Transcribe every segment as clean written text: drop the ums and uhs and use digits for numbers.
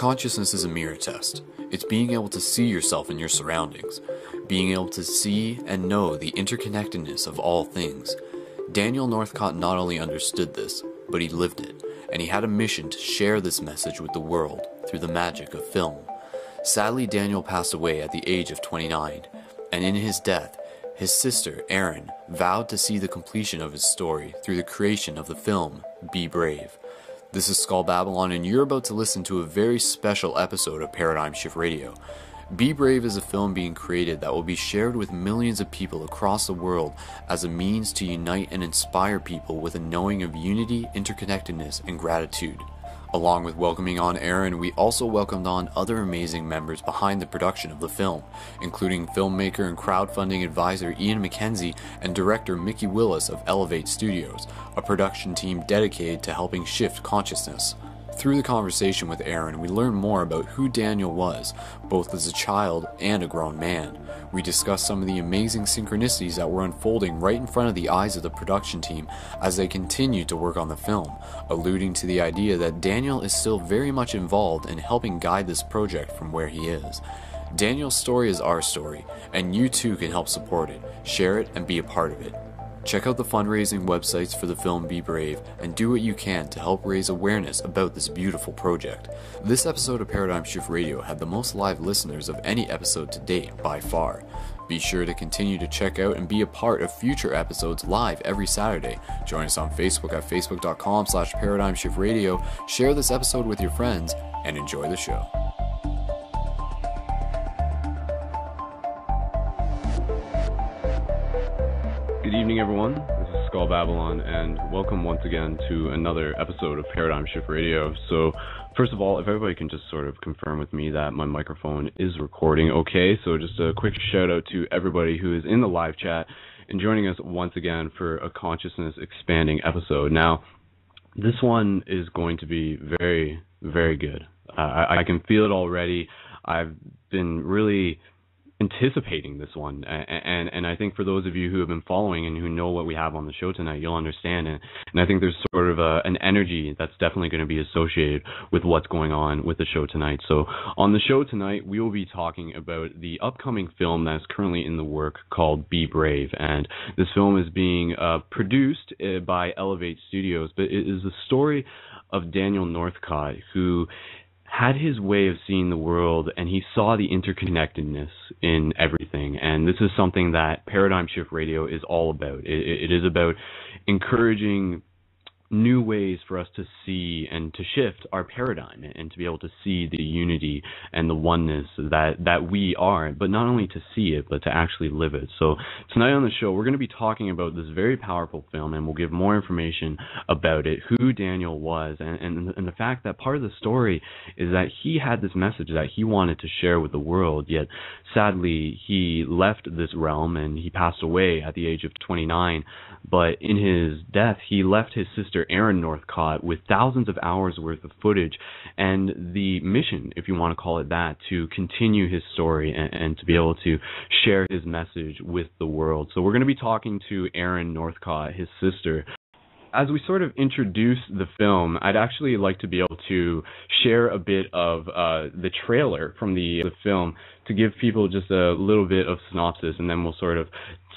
consciousness is a mirror test. It's being able to see yourself in your surroundings, being able to see and know the interconnectedness of all things. Daniel Northcott not only understood this, but he lived it, and he had a mission to share this message with the world through the magic of film. Sadly, Daniel passed away at the age of 29, and in his death, his sister, Erin, vowed to see the completion of his story through the creation of the film, Be Brave. This is Skull Babylon, and you're about to listen to a very special episode of Paradigm Shift Radio. Be Brave is a film being created that will be shared with millions of people across the world as a means to unite and inspire people with a knowing of unity, interconnectedness, and gratitude. Along with welcoming on Erin, we also welcomed on other amazing members behind the production of the film, including filmmaker and crowdfunding advisor Ian McKenzie and director Mickey Willis of Elevate Studios, a production team dedicated to helping shift consciousness. Through the conversation with Erin, we learned more about who Daniel was, both as a child and a grown man. We discussed some of the amazing synchronicities that were unfolding right in front of the eyes of the production team as they continued to work on the film, alluding to the idea that Daniel is still very much involved in helping guide this project from where he is. Daniel's story is our story, and you too can help support it, share it, and be a part of it. Check out the fundraising websites for the film Be Brave and do what you can to help raise awareness about this beautiful project. This episode of Paradigm Shift Radio had the most live listeners of any episode to date by far. Be sure to continue to check out and be a part of future episodes live every Saturday. Join us on Facebook at facebook.com/paradigmshiftradio, share this episode with your friends, and enjoy the show. Good evening, everyone. This is Skull Babylon, and welcome once again to another episode of Paradigm Shift Radio. So, first of all, if everybody can just sort of confirm with me that my microphone is recording okay. So just a quick shout out to everybody who is in the live chat and joining us once again for a consciousness expanding episode. Now, this one is going to be very, very good. I can feel it already. I've been really anticipating this one, and I think for those of you who have been following and who know what we have on the show tonight, you'll understand it. And I think there's sort of an energy that's definitely going to be associated with what's going on with the show tonight. So on the show tonight, we will be talking about the upcoming film that's currently in the work called Be Brave, and this film is being produced by Elevate Studios, but it is the story of Daniel Northcott, who had his way of seeing the world, and he saw the interconnectedness in everything. And this is something that Paradigm Shift Radio is all about. It is about encouraging new ways for us to see and to shift our paradigm and to be able to see the unity and the oneness that we are, but not only to see it, but to actually live it. So tonight on the show, we're going to be talking about this very powerful film, and we'll give more information about it, who Daniel was, and the fact that part of the story is that he had this message that he wanted to share with the world, yet sadly he left this realm and he passed away at the age of 29. But in his death, he left his sister Erin Northcott with thousands of hours worth of footage and the mission, if you want to call it that, to continue his story and to be able to share his message with the world. So we're going to be talking to Erin Northcott, his sister. As we sort of introduce the film, I'd actually like to be able to share a bit of the trailer from the film to give people just a little bit of synopsis, and then we'll sort of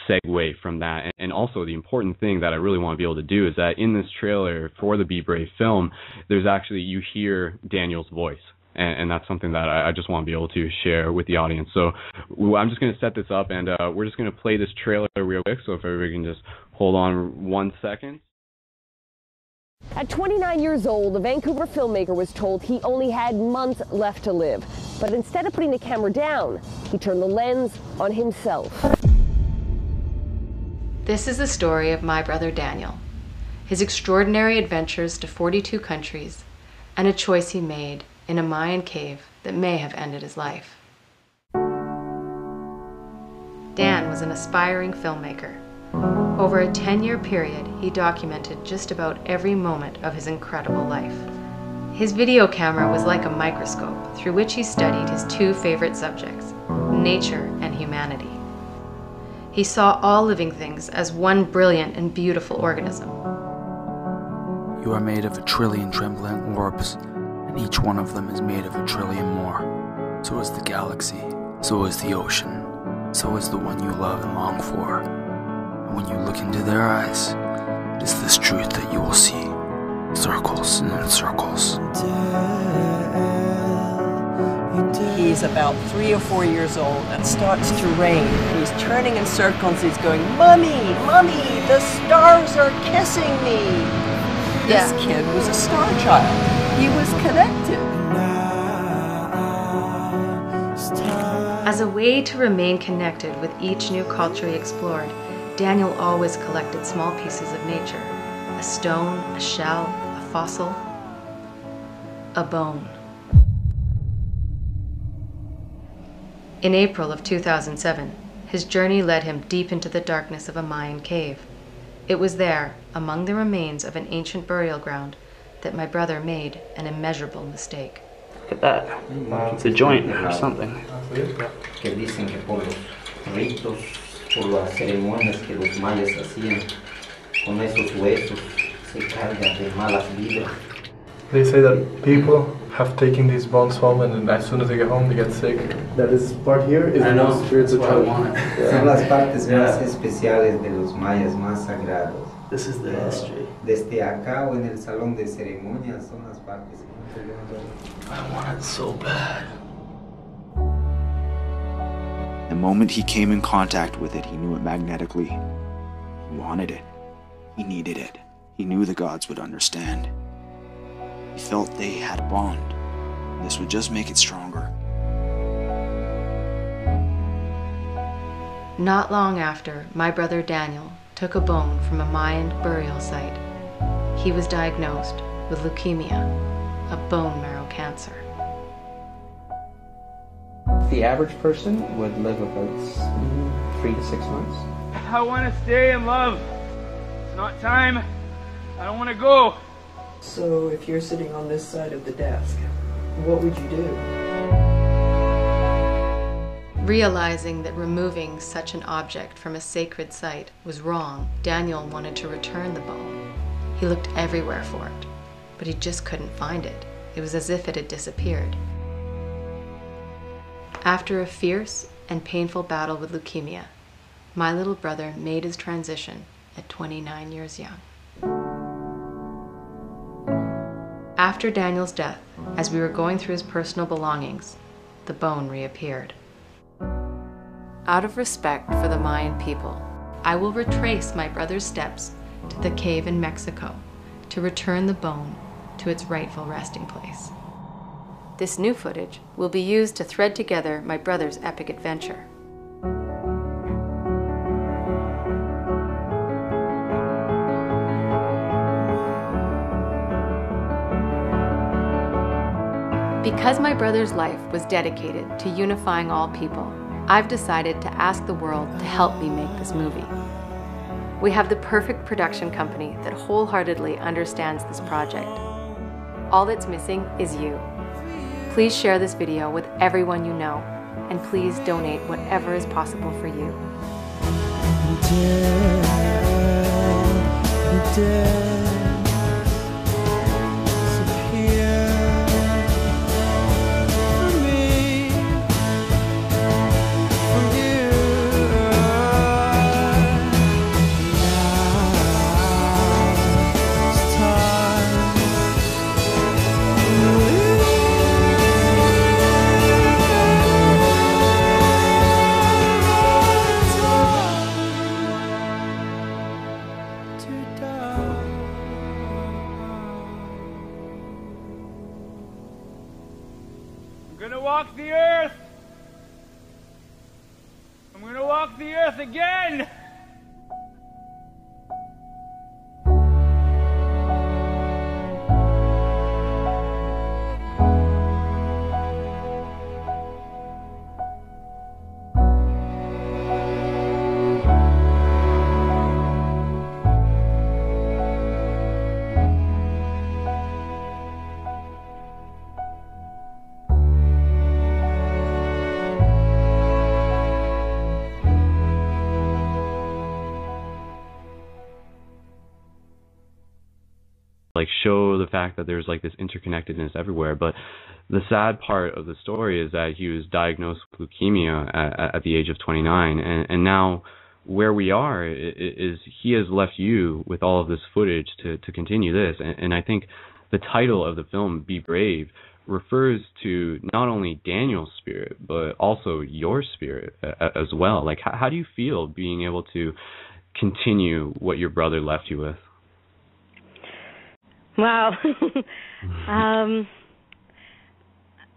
segue from that. And also the important thing that I really want to be able to do is that in this trailer for the Be Brave film, there's actually, you hear Daniel's voice. And that's something that I just want to be able to share with the audience. So I'm just going to set this up, and we're just going to play this trailer real quick. So if everybody can just hold on 1 second. At 29 years old, the Vancouver filmmaker was told he only had months left to live. But instead of putting the camera down, he turned the lens on himself. This is the story of my brother Daniel, his extraordinary adventures to 42 countries, and a choice he made in a Mayan cave that may have ended his life. Dan was an aspiring filmmaker. Over a 10-year period, he documented just about every moment of his incredible life. His video camera was like a microscope through which he studied his two favorite subjects, nature and humanity. He saw all living things as one brilliant and beautiful organism. You are made of 1 trillion trembling orbs, and and each one of them is made of a trillion more. So is the galaxy, so is the ocean, so is the one you love and long for. And when you look into their eyes, it is this truth that you will see. Circles and circles. He's about 3 or 4 years old and it starts to rain. He's turning in circles, he's going, "Mommy, Mommy, the stars are kissing me." This kid was a star child. He was connected. As a way to remain connected with each new culture he explored, Daniel always collected small pieces of nature. A stone, a shell, a fossil, a bone. In April of 2007, his journey led him deep into the darkness of a Mayan cave. It was there, among the remains of an ancient burial ground, that my brother made an immeasurable mistake. Look at that. It's a joint or something. Que dicen que por los ritos, por las ceremonias que los mayas hacían, con esos huesos se cargan de malas vibras. They say that people have taken these bones home and as soon as they get home they get sick. That is part here is the spirits of children. Son las partes más especiales de los mayas, más sagrados. This is the history. Desde acá o en el salón de ceremonias son las partes. I want it so bad. The moment he came in contact with it, he knew it magnetically. He wanted it. He needed it. He knew the gods would understand. He felt they had a bond. This would just make it stronger. Not long after, my brother Daniel took a bone from a Mayan burial site. He was diagnosed with leukemia, a bone marrow cancer. The average person would live about 3 to 6 months. I want to stay and love. It's not time. I don't want to go. So if you're sitting on this side of the desk, what would you do? Realizing that removing such an object from a sacred site was wrong, Daniel wanted to return the bone. He looked everywhere for it, but he just couldn't find it. It was as if it had disappeared. After a fierce and painful battle with leukemia, my little brother made his transition at 29 years young. After Daniel's death, as we were going through his personal belongings, the bone reappeared. Out of respect for the Mayan people, I will retrace my brother's steps to the cave in Mexico to return the bone to its rightful resting place. This new footage will be used to thread together my brother's epic adventure. Because my brother's life was dedicated to unifying all people, I've decided to ask the world to help me make this movie. We have the perfect production company that wholeheartedly understands this project. All that's missing is you. Please share this video with everyone you know, and please donate whatever is possible for you. I'm gonna walk the earth. I'm gonna walk the earth again. like show the fact that there's like this interconnectedness everywhere. But the sad part of the story is that he was diagnosed with leukemia at the age of 29, and now where we are is he has left you with all of this footage to continue this. And I think the title of the film, Be Brave, refers to not only Daniel's spirit, but also your spirit as well. Like, how do you feel being able to continue what your brother left you with? Wow.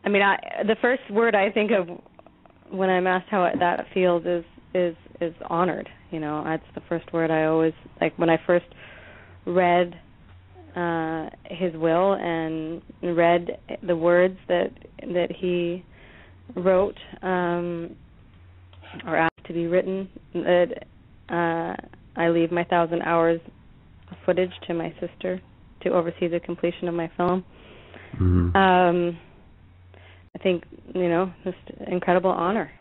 I mean, the first word I think of when I'm asked how that feels is honored. You know, that's the first word I always, like when I first read his will and read the words that he wrote or asked to be written, that I leave my 1,000 hours of footage to my sister to oversee the completion of my film. Mm-hmm. I think, you know, just incredible honor.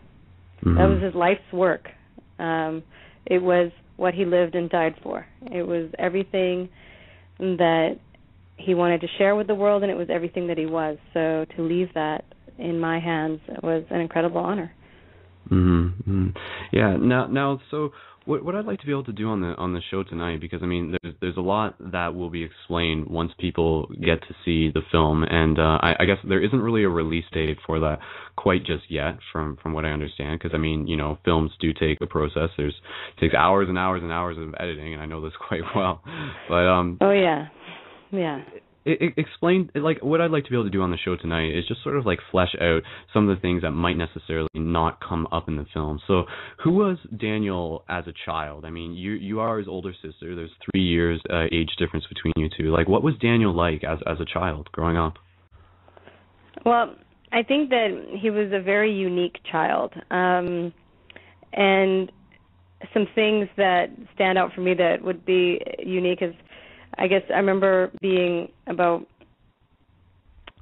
Mm-hmm. That was his life's work. It was what he lived and died for. It was everything that he wanted to share with the world, and it was everything that he was. So to leave that in my hands was an incredible honor. Mm-hmm. Yeah. Now, so what I'd like to be able to do on the show tonight, because I mean, there's a lot that will be explained once people get to see the film, and I guess there isn't really a release date for that quite just yet, from what I understand. Because I mean, you know, films do take a process. It takes hours and hours and hours of editing, and I know this quite well. But oh yeah. Yeah. Explain, like, what I'd like to be able to do on the show tonight is just sort of like flesh out some of the things that might necessarily not come up in the film. So who was Daniel as a child? I mean, you are his older sister. There's 3 years age difference between you two. Like, what was Daniel like as a child growing up? Well, I think that he was a very unique child. And some things that stand out for me that would be unique is, I guess I remember being about,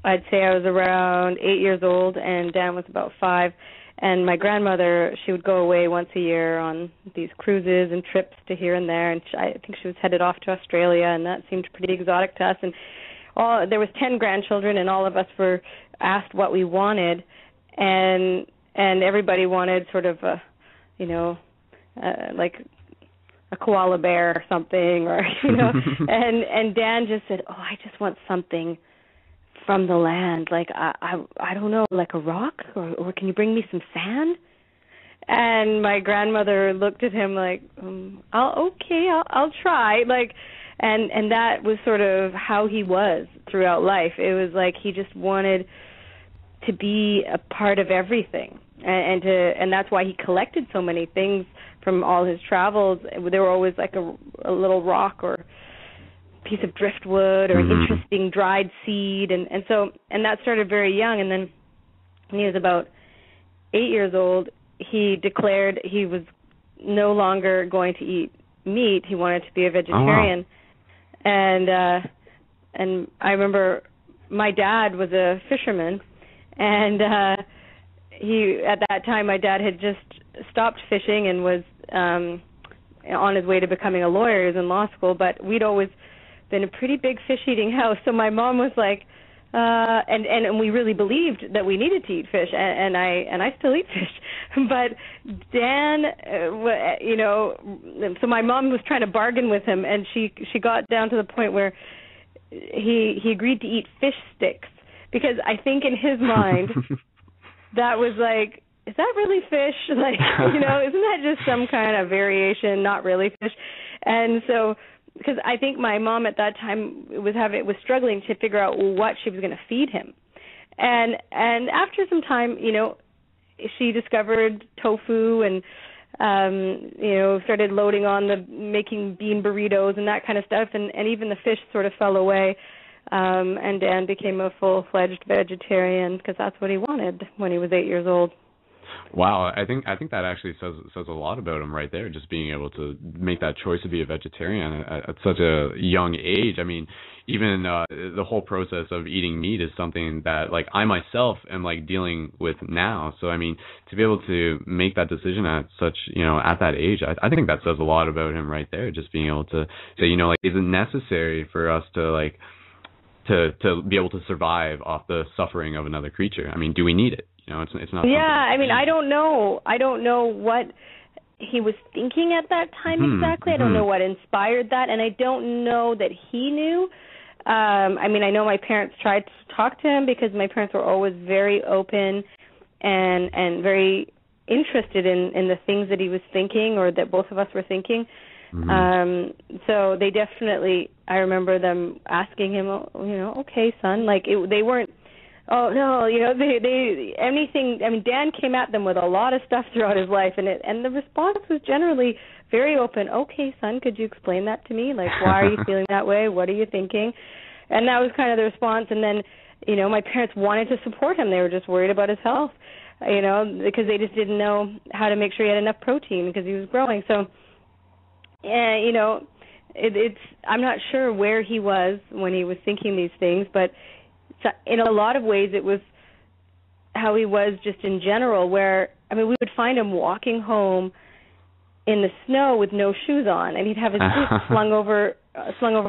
I'd say I was around 8 years old, and Dan was about 5. And my grandmother, she would go away once a year on these cruises and trips to here and there. And I think she was headed off to Australia, and that seemed pretty exotic to us. And there was 10 grandchildren, and all of us were asked what we wanted, and everybody wanted sort of a, you know, like a koala bear or something, or, you know, and Dan just said, oh, I just want something from the land, like I don't know, like a rock, or can you bring me some sand? And my grandmother looked at him like, I'll try, like, and that was sort of how he was throughout life. It was like he just wanted to be a part of everything, and that's why he collected so many things from all his travels. There were always like a little rock or piece of driftwood or an interesting dried seed, and that started very young. And then when he was about 8 years old, he declared he was no longer going to eat meat. He wanted to be a vegetarian. Oh, wow. And I remember my dad was a fisherman, and he, at that time, my dad had just stopped fishing and was on his way to becoming a lawyer. He was in law school, but we'd always been a pretty big fish-eating house. So my mom was like, and we really believed that we needed to eat fish, and I still eat fish. But Dan, you know, so my mom was trying to bargain with him, and she got down to the point where he agreed to eat fish sticks, because I think in his mind that was like, is that really fish? Like, you know, isn't that just some kind of variation, not really fish? And so, because I think my mom at that time was struggling to figure out what she was going to feed him. And after some time, you know, she discovered tofu and, you know, started loading on making bean burritos and that kind of stuff. And even the fish sort of fell away. And Dan became a full-fledged vegetarian because that's what he wanted when he was 8 years old. Wow, I think that actually says a lot about him right there. Just being able to make that choice to be a vegetarian at such a young age. I mean, even the whole process of eating meat is something that like I myself am like dealing with now. So I mean, to be able to make that decision at such at that age, I think that says a lot about him right there. Just being able to say like, is it necessary for us to like to be able to survive off the suffering of another creature? I mean, do we need it? It's not. Yeah, I mean, I don't know what he was thinking at that time exactly. I don't know what inspired that, and I don't know that he knew. I mean, I know my parents tried to talk to him because my parents were always very open and very interested in the things that he was thinking or that both of us were thinking. So they definitely, I remember them asking him, okay, son, like they weren't. Oh no, they anything. I mean, Dan came at them with a lot of stuff throughout his life, and the response was generally very open. Okay, son, could you explain that to me? Like, why are you feeling that way? What are you thinking? And that was kind of the response. And then, my parents wanted to support him. They were just worried about his health, because they just didn't know how to make sure he had enough protein because he was growing. So, it's I'm not sure where he was when he was thinking these things, but in a lot of ways it was how he was just in general, where, I mean, we would find him walking home in the snow with no shoes on, and he'd have his boots slung over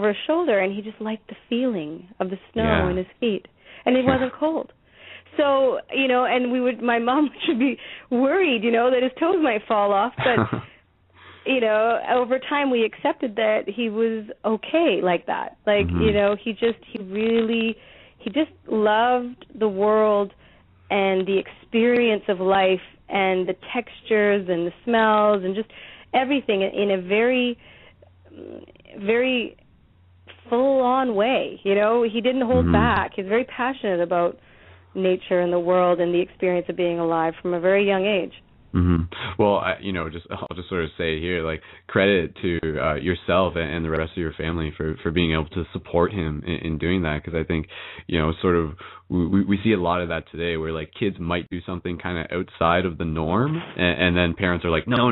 his shoulder, and he just liked the feeling of the snow in his feet, and he wasn't cold. So, and my mom should be worried, that his toes might fall off, but, over time we accepted that he was okay like that. Like, he just loved the world and the experience of life and the textures and the smells and just everything in a very, very full-on way. He didn't hold back. He's very passionate about nature and the world and the experience of being alive from a very young age. Well, I'll just sort of say here, like, credit to yourself and the rest of your family for being able to support him in doing that, because I think, sort of we see a lot of that today, where like kids might do something kind of outside of the norm, and then parents are like, no,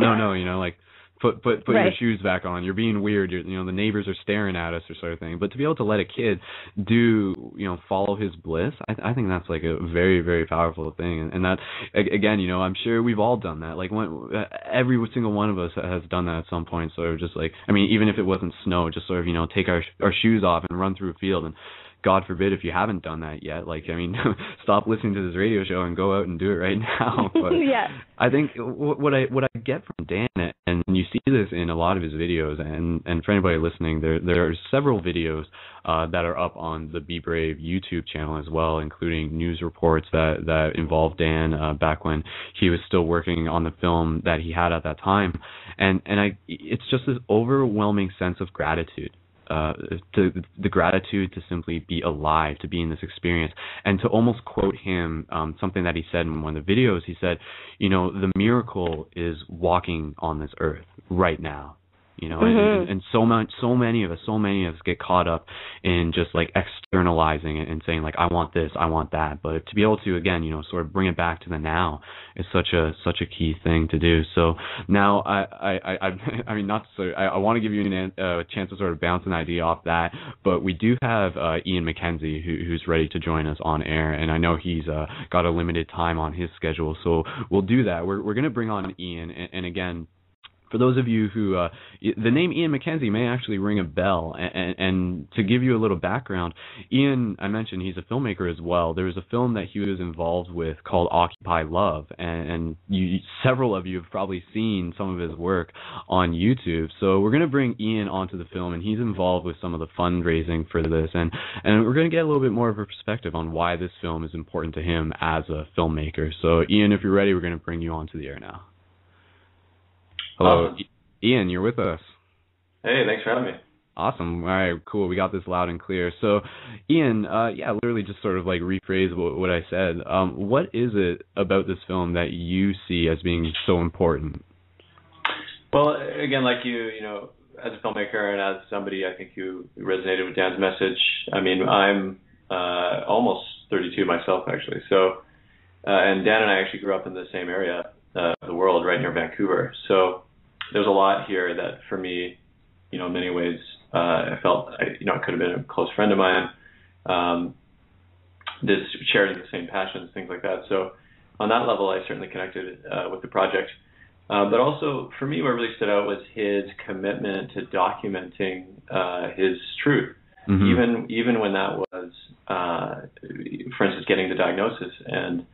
like, put your shoes back on. You're being weird. The neighbors are staring at us, or sort of thing. But to be able to let a kid do, follow his bliss, I think that's like a very, very powerful thing. And that, again, I'm sure we've all done that. Like every single one of us has done that at some point. Sort of just like, I mean, even if it wasn't snow, just sort of, take our shoes off and run through a field. And God forbid if you haven't done that yet. Like, I mean, stop listening to this radio show and go out and do it right now. But I think what I get from Dan, and you see this in a lot of his videos, and for anybody listening, there are several videos that are up on the Be Brave YouTube channel as well, including news reports that involve Dan back when he was still working on the film that he had at that time, and it's just this overwhelming sense of gratitude. To the gratitude to simply be alive, to be in this experience, and to almost quote him, something that he said in one of the videos. He said, the miracle is walking on this earth right now. And so many of us get caught up in just like externalizing it and saying like, I want this, I want that. But to be able to, again, sort of bring it back to the now is such a key thing to do. So now I mean, not so, I want to give you a chance to sort of bounce an idea off that, but we do have Ian McKenzie who's ready to join us on air, and I know he's got a limited time on his schedule, so we'll do that. We're going to bring on Ian, and again, for those of you who, the name Ian McKenzie may actually ring a bell, and to give you a little background, Ian, I mentioned he's a filmmaker as well. There was a film that he was involved with called Occupy Love, and several of you have probably seen some of his work on YouTube. So we're going to bring Ian onto the film, and he's involved with some of the fundraising for this, and we're going to get a little bit more of a perspective on why this film is important to him as a filmmaker. So Ian, if you're ready, we're going to bring you onto the air now. Hello, Ian, you're with us. Hey, thanks for having me. Awesome. All right, cool. We got this loud and clear. So, Ian, literally just sort of like rephrase what I said. What is it about this film that you see as being so important? Well, again, like you as a filmmaker and as somebody, I think who resonated with Dan's message. I mean, I'm almost 32 myself, actually. So, and Dan and I actually grew up in the same area. the world right near Vancouver. So there's a lot here that for me, in many ways, I felt, it could have been a close friend of mine, this sharing the same passions, things like that. So on that level, I certainly connected with the project. But also, for me, what really stood out was his commitment to documenting his truth, even when that was, for instance, getting the diagnosis and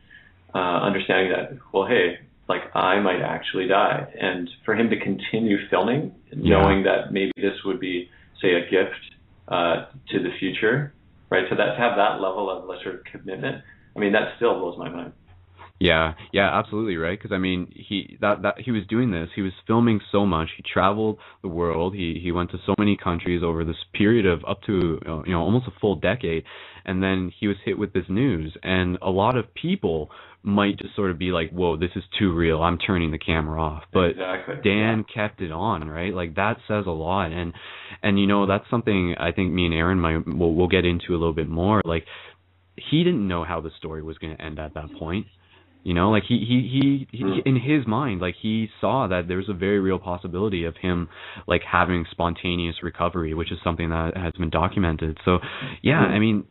understanding that, well, hey, like I might actually die, and for him to continue filming, knowing that maybe this would be, say, a gift to the future, right? So to have that level of sort of commitment, I mean, that still blows my mind. Yeah, absolutely, right? Because I mean, he was doing this. He was filming so much. He traveled the world. He went to so many countries over this period of up to almost a full decade, and then he was hit with this news. And a lot of people might just sort of be like, "Whoa, this is too real. I'm turning the camera off." But exactly. Dan kept it on, right? Like that says a lot. And that's something I think me and Aaron we'll get into a little bit more. Like he didn't know how the story was going to end at that point. Like he in his mind, like he saw that there's a very real possibility of him like having spontaneous recovery, which is something that has been documented. So yeah, I mean,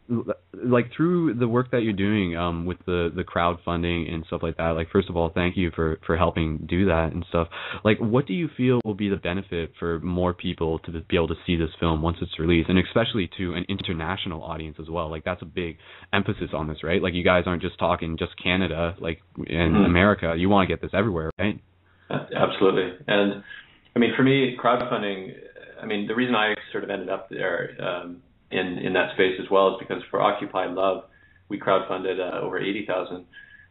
like through the work that you're doing with the crowdfunding and stuff like that, like first of all, thank you for helping do that and stuff. Like what do you feel will be the benefit for more people to be able to see this film once it's released, and especially to an international audience as well? Like that's a big emphasis on this, right? Like you guys aren't just talking just Canada, like in America, you want to get this everywhere, right? Absolutely. And I mean, for me, crowdfunding, I mean, the reason I sort of ended up there in that space as well is because for Occupy Love, we crowdfunded over 80,000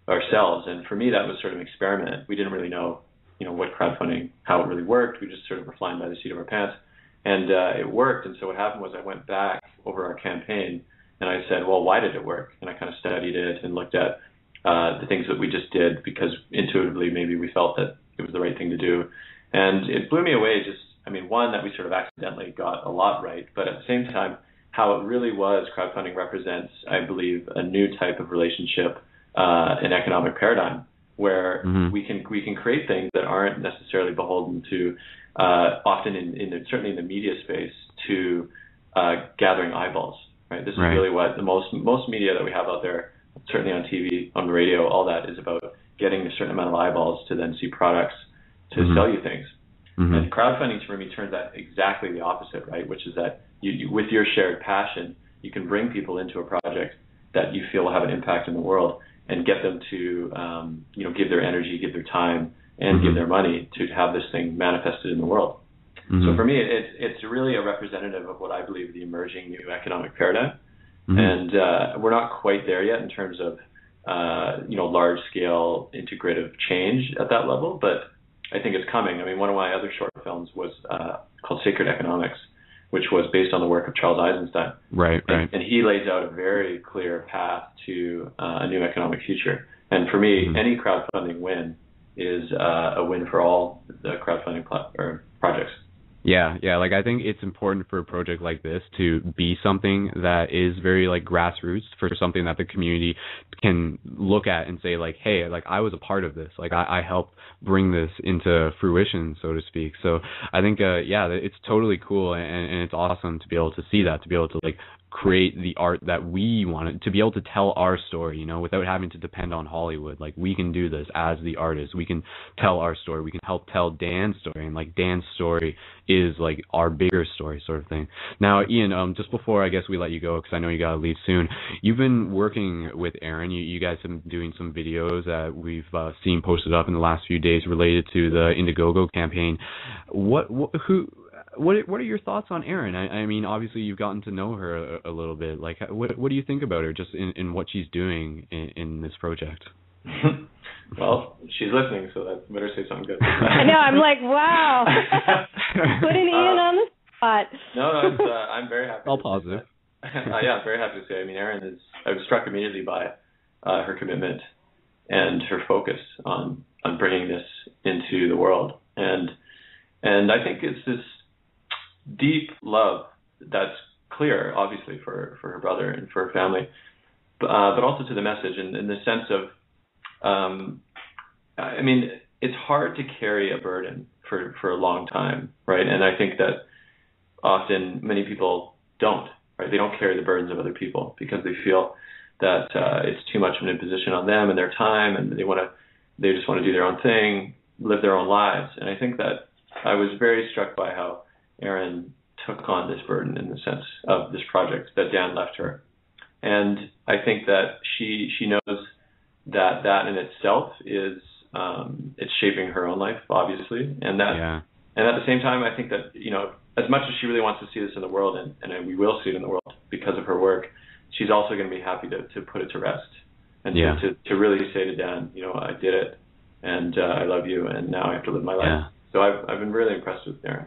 ourselves. And for me, that was sort of an experiment. We didn't really know, what crowdfunding, how it really worked. We just sort of were flying by the seat of our pants. And it worked. And so what happened was I went back over our campaign and I said, well, why did it work? And I kind of studied it and looked at the things that we just did because intuitively maybe we felt that it was the right thing to do. And it blew me away just, I mean, one, that we sort of accidentally got a lot right, but at the same time, how it really was, crowdfunding represents, I believe, a new type of relationship, an economic paradigm where we can create things that aren't necessarily beholden to, often certainly in the media space, to gathering eyeballs, right? This is really what the most media that we have out there, certainly on TV, on the radio, all that is about getting a certain amount of eyeballs to then see products to sell you things. And crowdfunding for me turns out exactly the opposite, right? Which is that you, with your shared passion, you can bring people into a project that you feel will have an impact in the world and get them to, give their energy, give their time, and give their money to have this thing manifested in the world. So for me, it's really a representative of what I believe the emerging new economic paradigm. And we're not quite there yet in terms of, large-scale integrative change at that level, but I think it's coming. I mean, one of my other short films was called Sacred Economics, which was based on the work of Charles Eisenstein. Right. And he lays out a very clear path to a new economic future. And for me, any crowdfunding win is a win for all the crowdfunding projects. Yeah. Like I think it's important for a project like this to be something that is very like grassroots, for something that the community can look at and say like, hey, like I was a part of this. Like I helped bring this into fruition, so to speak. So I think, it's totally cool and it's awesome to be able to see that, to be able to like create the art that we wanted, to be able to tell our story, without having to depend on Hollywood. Like we can do this as the artist. We can tell our story. We can help tell Dan's story, and like Dan's story is like our bigger story, sort of thing. Now, Ian, just before I guess we let you go, because I know you gotta leave soon, you've been working with Aaron. You guys have been doing some videos that we've seen posted up in the last few days related to the Indiegogo campaign. What are your thoughts on Erin? I mean, obviously you've gotten to know her a little bit. Like, what do you think about her, just in what she's doing in this project? Well, she's listening, so that better say something good. I know. I'm like, wow, putting Ian on the spot. No, I'm very happy. All positive. Yeah, I'm very happy to say. I mean, I was struck immediately by her commitment and her focus on bringing this into the world, and I think it's this deep love that's clear, obviously, for her brother and for her family, but also to the message in the sense of, I mean, it's hard to carry a burden for a long time, right? And I think that often many people don't, right? They don't carry the burdens of other people because they feel that it's too much of an imposition on them and their time, and they just want to do their own thing, live their own lives. And I think that I was very struck by how Erin took on this burden in the sense of this project that Dan left her. And I think that she knows that in itself is it's shaping her own life, obviously, and at the same time, I think that, you know, as much as she really wants to see this in the world, and we will see it in the world because of her work, she's also going to be happy to put it to rest and to really say to Dan, you know, I did it, and I love you, and now I have to live my life. So I've been really impressed with Erin.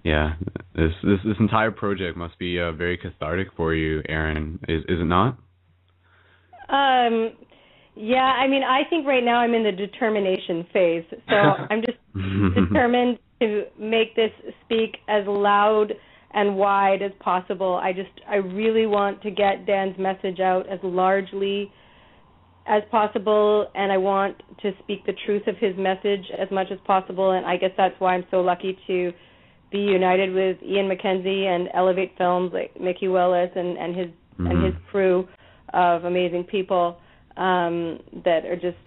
Yeah, this entire project must be very cathartic for you, Erin. Is it not? Yeah, I mean, I think right now I'm in the determination phase. So I'm just determined to make this speak as loud and wide as possible. I really want to get Dan's message out as largely as possible, and I want to speak the truth of his message as much as possible. And I guess that's why I'm so lucky to be united with Ian McKenzie and Elevate Films, like Mickey Willis and his crew of amazing people that are just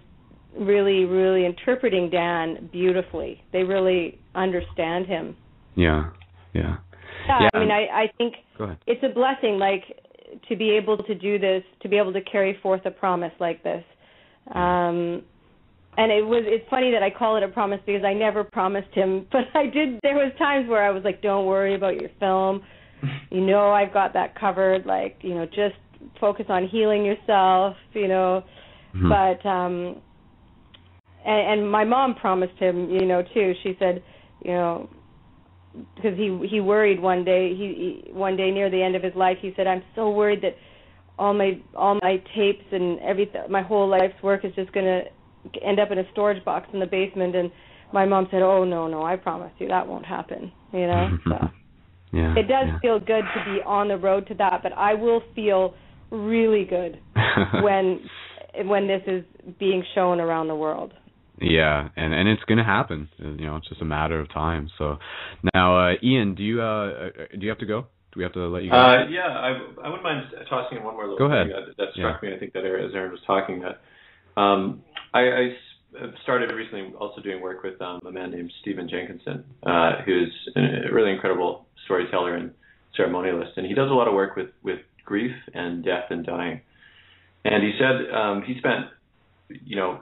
really, really interpreting Dan beautifully. They really understand him. Yeah. I mean, I think it's a blessing, like, to be able to do this, to be able to carry forth a promise like this. And it's funny that I call it a promise because I never promised him, but I did. There was times where I was like, don't worry about your film. You know, I've got that covered. Like, you know, just focus on healing yourself, you know. But, and my mom promised him, you know, too. She said, you know, because he worried one day near the end of his life, he said, I'm so worried that all my tapes and everything, my whole life's work is just going to end up in a storage box in the basement. And my mom said, oh, no, I promise you that won't happen, you know. So it does feel good to be on the road to that, but I will feel really good when this is being shown around the world. Yeah, and it's going to happen. You know, it's just a matter of time. So now, Ian, do you have to go? Do we have to let you go? I wouldn't mind tossing in one more little thing that struck me. I think that as Erin was talking, that I started recently also doing work with a man named Stephen Jenkinson, who's a really incredible storyteller and ceremonialist, and he does a lot of work with grief and death and dying. And he said he spent, you know,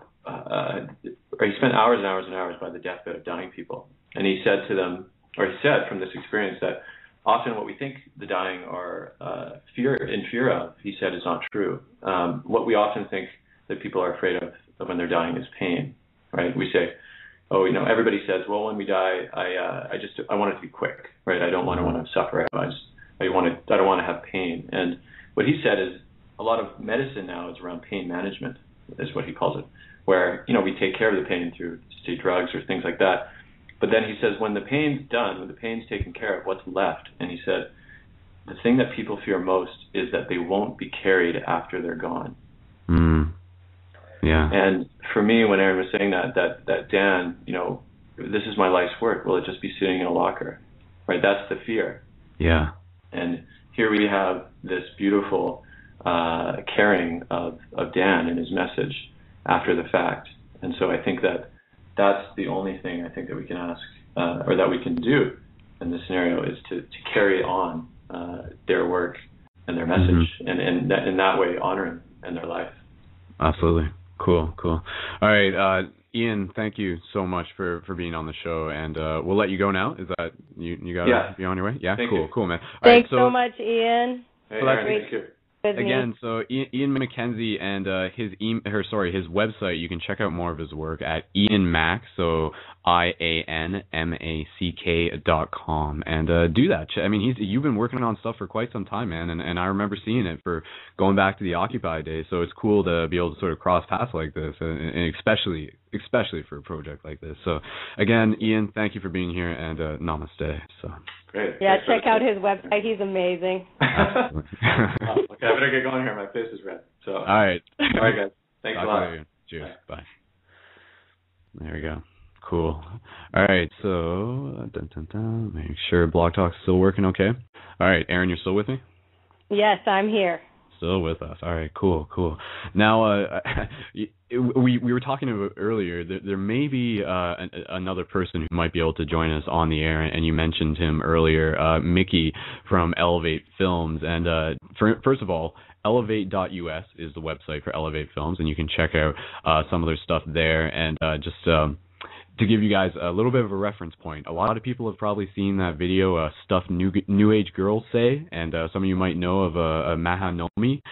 he spent hours and hours and hours by the deathbed of dying people. And he said to them, or he said from this experience, that often what we think the dying are in fear of, he said, is not true. What we often think that people are afraid of when they're dying is pain, right? We say, oh, you know, everybody says, well, when we die, I want it to be quick, right? I don't want to suffer. I don't want to have pain. And what he said is a lot of medicine now is around pain management, is what he calls it, where, you know, we take care of the pain through, say, drugs or things like that. But then he says when the pain's done, when the pain's taken care of, what's left? And he said the thing that people fear most is that they won't be carried after they're gone. Yeah. And for me, when Erin was saying that Dan, you know, this is my life's work, will it just be sitting in a locker? Right? That's the fear. Yeah. And here we have this beautiful carrying of Dan and his message after the fact. And so I think that that's the only thing I think that we can ask or that we can do in this scenario is to carry on their work and their message and in that way honoring in their life. Absolutely. Cool. All right, Ian, thank you so much for being on the show, and we'll let you go now. Is that you got to be on your way? Yeah, cool, man. Thanks so much, Ian. Hey, Erin, thank you. Again, so Ian McKenzie and his website, you can check out more of his work at IanMack, so IanMack.com, and do that. I mean, you've been working on stuff for quite some time, man, and I remember seeing it for going back to the Occupy days. So it's cool to be able to sort of cross paths like this, and especially for a project like this. So again, Ian, thank you for being here, and namaste. So. Great. Yeah, check out his website. He's amazing. Okay, I better get going here. My face is red. So. All right, guys. Thanks a lot. Cheers. Bye. There we go. Cool. All right, so make sure Blog Talk's still working okay. All right, Aaron, you're still with me? Yes, I'm here. Still with us. All right, cool. Now, we were talking about earlier. There may be another person who might be able to join us on the air, and you mentioned him earlier, Mickey from Elevate Films. And first of all, elevate.us is the website for Elevate Films, and you can check out some of their stuff there. And just to give you guys a little bit of a reference point, a lot of people have probably seen that video, Stuff New Age Girls Say, and some of you might know of Mahanomi.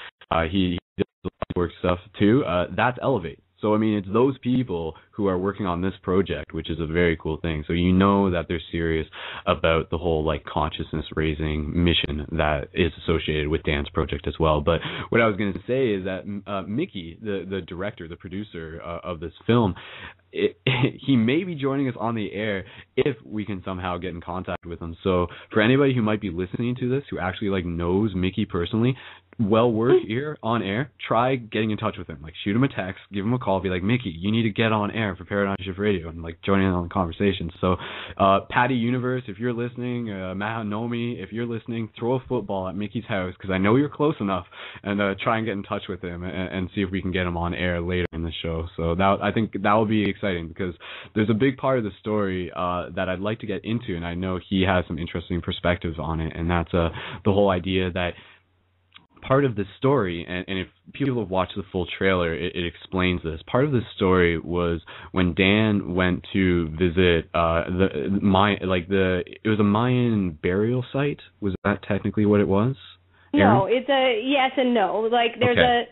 He does a lot of work stuff too. That's Elevate. So, I mean, it's those people who are working on this project, which is a very cool thing. So you know that they're serious about the whole, like, consciousness-raising mission that is associated with Dan's project as well. But what I was going to say is that Mickey, the director, the producer of this film, he may be joining us on the air if we can somehow get in contact with him. So for anybody who might be listening to this, who actually, like, knows Mickey personally, well worth here on air, try getting in touch with him. Like, shoot him a text, give him a call, be like, Mickey, you need to get on air for Paradigm Shift Radio, and like join in on the conversation. So Patty Universe, if you're listening, Mahanomi, if you're listening, throw a football at Mickey's house, because I know you're close enough, and try and get in touch with him and see if we can get him on air later in the show. So I think that will be exciting, because there's a big part of the story that I'd like to get into, and I know he has some interesting perspectives on it, and that's the whole idea that part of the story, and if people have watched the full trailer, it explains this. Part of the story was when Dan went to visit it was a Mayan burial site. Was that technically what it was? Aaron? No, it's a yes and no. Like there's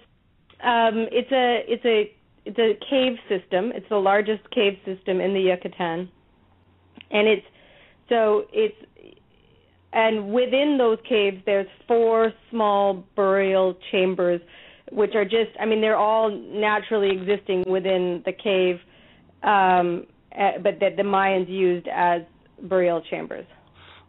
it's a cave system. It's the largest cave system in the Yucatan, and within those caves, there's 4 small burial chambers, which are just, I mean, they're all naturally existing within the cave, but that the Mayans used as burial chambers.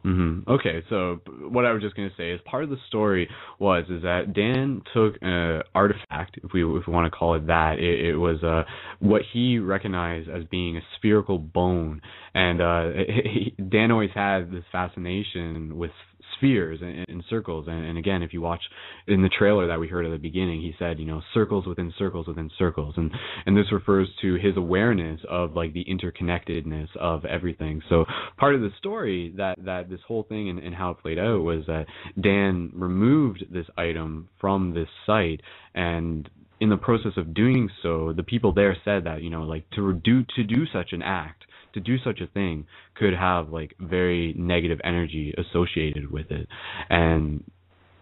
Mm-hmm. Okay, so what I was just going to say is part of the story is that Dan took an artifact, if we want to call it that. It was what he recognized as being a spherical bone, and Dan always had this fascination with spheres and circles, and again, if you watch in the trailer that we heard at the beginning, he said, circles within circles within circles, and this refers to his awareness of like the interconnectedness of everything. So part of the story that this whole thing and how it played out was that Dan removed this item from this site, and in the process of doing so, the people there said that to do such an act, to do such a thing, could have like very negative energy associated with it. And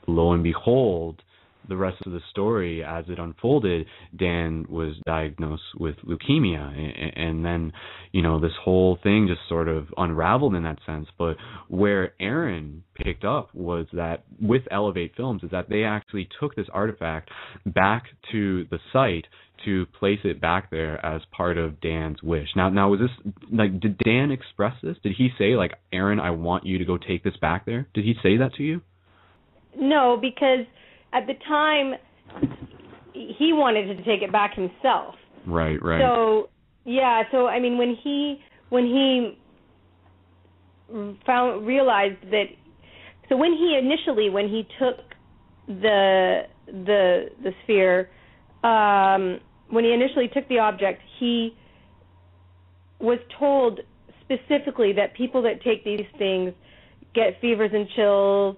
lo and behold, the rest of the story, as it unfolded, Dan was diagnosed with leukemia, and then this whole thing just sort of unraveled in that sense. But where Aaron picked up was that with Elevate Films is that they actually took this artifact back to the site to place it back there as part of Dan's wish. Now was this, like, did Dan express this? Did he say, like, Aaron, I want you to go take this back there? Did he say that to you? No, because at the time he wanted to take it back himself. Right. So I mean, when he realized that, so when he took the sphere, when he initially took the object, he was told specifically that people that take these things get fevers and chills,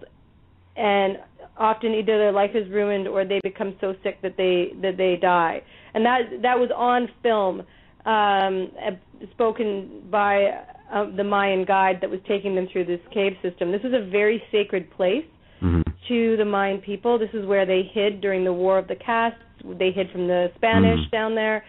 and often either their life is ruined or they become so sick that they die. And that was on film, spoken by the Mayan guide that was taking them through this cave system. This was a very sacred place to the Mayan people. This is where they hid during the War of the Castes. They hid from the Spanish down there.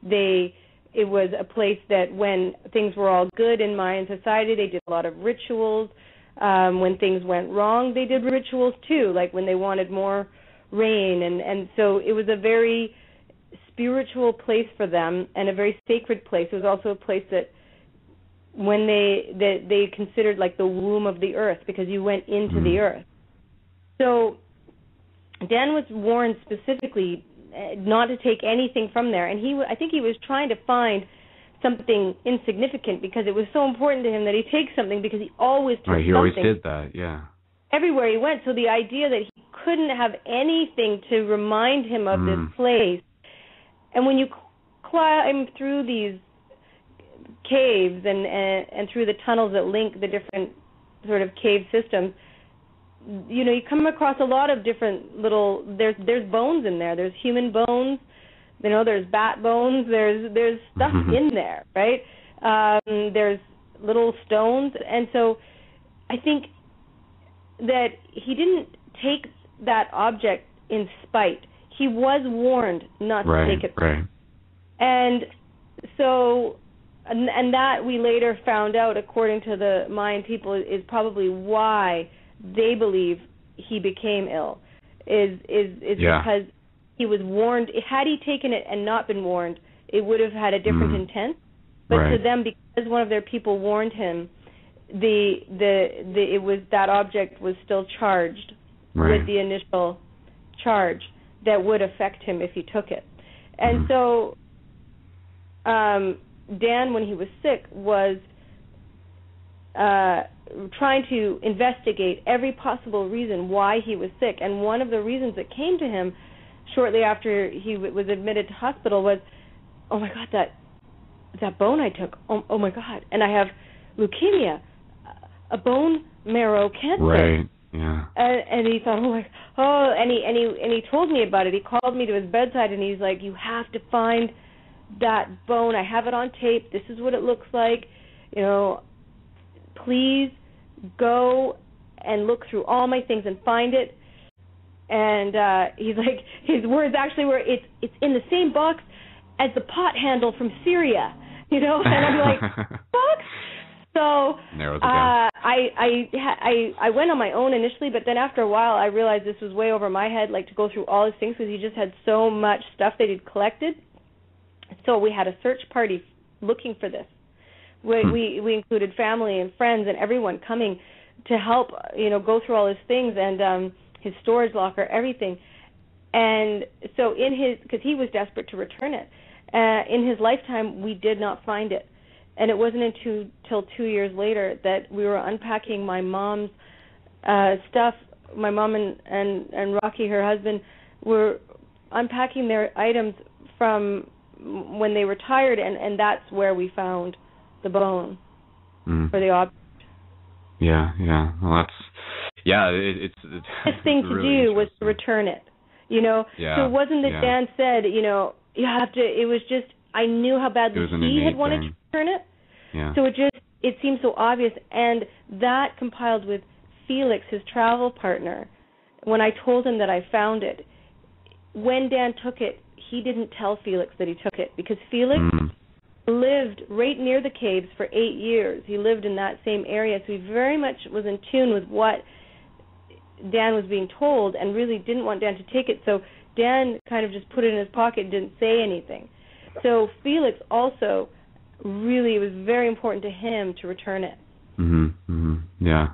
It was a place that when things were all good in Mayan society, they did a lot of rituals. When things went wrong, they did rituals too, like when they wanted more rain. And so it was a very spiritual place for them and a very sacred place. It was also a place that when they considered like the womb of the earth, because you went into the earth. So Dan was warned specifically not to take anything from there, and I think he was trying to find something insignificant because it was so important to him that he takes something because he always took something. Right, he always did that, yeah. Everywhere he went. So the idea that he couldn't have anything to remind him of this place. And when you climb through these caves and through the tunnels that link the different sort of cave systems, you know, you come across a lot of different little, there's bones in there. There's human bones, you know, there's bat bones, there's stuff in there, right? There's little stones. And so I think that he didn't take that object in spite. He was warned not to take it. Right. And so, and that we later found out, according to the Mayan people, is probably why they believe he became ill, is because he was warned. Had he taken it and not been warned, it would have had a different intent. But to them, because one of their people warned him, it was, that object was still charged with the initial charge that would affect him if he took it. And so Dan, when he was sick, was trying to investigate every possible reason why he was sick. And one of the reasons that came to him shortly after he was admitted to hospital was, oh my God, that bone I took, oh my God, and I have leukemia, a bone marrow cancer. Right. Yeah. And he thought, and he told me about it. He called me to his bedside and he's like, you have to find that bone. I have it on tape. This is what it looks like. You know, please go and look through all my things and find it. And he's like, his words actually were, it's in the same box as the pot handle from Syria. You know, and I'm like, fuck. So I went on my own initially, but then after a while I realized this was way over my head, like to go through all his things, because he just had so much stuff that he'd collected. So we had a search party looking for this. We included family and friends and everyone coming to help, you know, go through all his things and his storage locker, everything. And so because he was desperate to return it, in his lifetime we did not find it. And it wasn't until 2 years later that we were unpacking my mom's stuff. My mom and Rocky, her husband, were unpacking their items from when they retired, and that's where we found the bone for the object. Yeah. Well, it's the best thing to really do was to return it, you know. Yeah. So it wasn't that Dan said, you know, you have to. It was just, I knew how badly he had wanted to return it. Yeah. So it seemed so obvious, and that compiled with Felix, his travel partner. When I told him that I found it, when Dan took it, he didn't tell Felix that he took it, because Felix lived right near the caves for 8 years. He lived in that same area, so he very much was in tune with what Dan was being told and really didn't want Dan to take it. So Dan kind of just put it in his pocket and didn't say anything. So Felix also really, it was very important to him to return it. Yeah.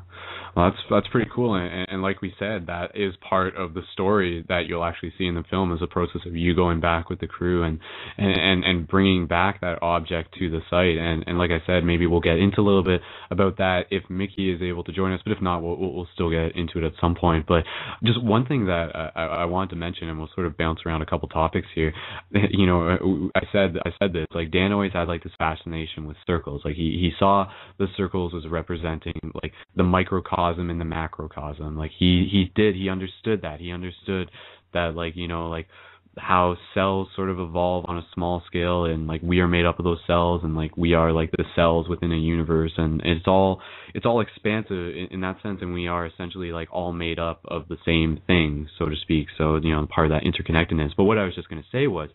Well, that's pretty cool, and like we said, that is part of the story that you'll actually see in the film, is a process of you going back with the crew and bringing back that object to the site. And like I said, maybe we'll get into a little bit about that if Mickey is able to join us, but if not, we'll still get into it at some point. But just one thing that I wanted to mention, and we'll sort of bounce around a couple topics here. You know, I said this, like Dan always had like this fascination with circles. Like he saw the circles as representing like the microcosm in the macrocosm. Like he understood that. He understood that, like, you know, like how cells sort of evolve on a small scale, and like we are made up of those cells, and like we are like the cells within a universe, and it's all expansive in that sense, and we are essentially like all made up of the same thing, so to speak. So, you know, part of that interconnectedness. But what I was just going to say was,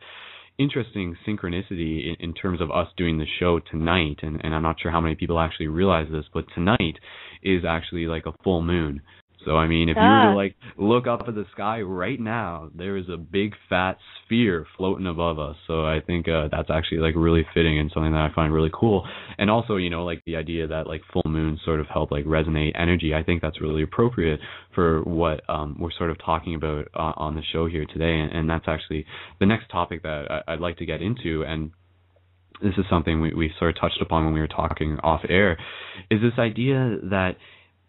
interesting synchronicity in terms of us doing the show tonight, and I'm not sure how many people actually realize this, but tonight is actually like a full moon. So, I mean, if you were to like look up at the sky right now, there is a big fat sphere floating above us. So I think that's actually like really fitting and something that I find really cool. And also, you know, like the idea that like full moons sort of help like resonate energy. I think that's really appropriate for what we're sort of talking about on the show here today. And that's actually the next topic that I'd like to get into. And this is something we sort of touched upon when we were talking off air, is this idea that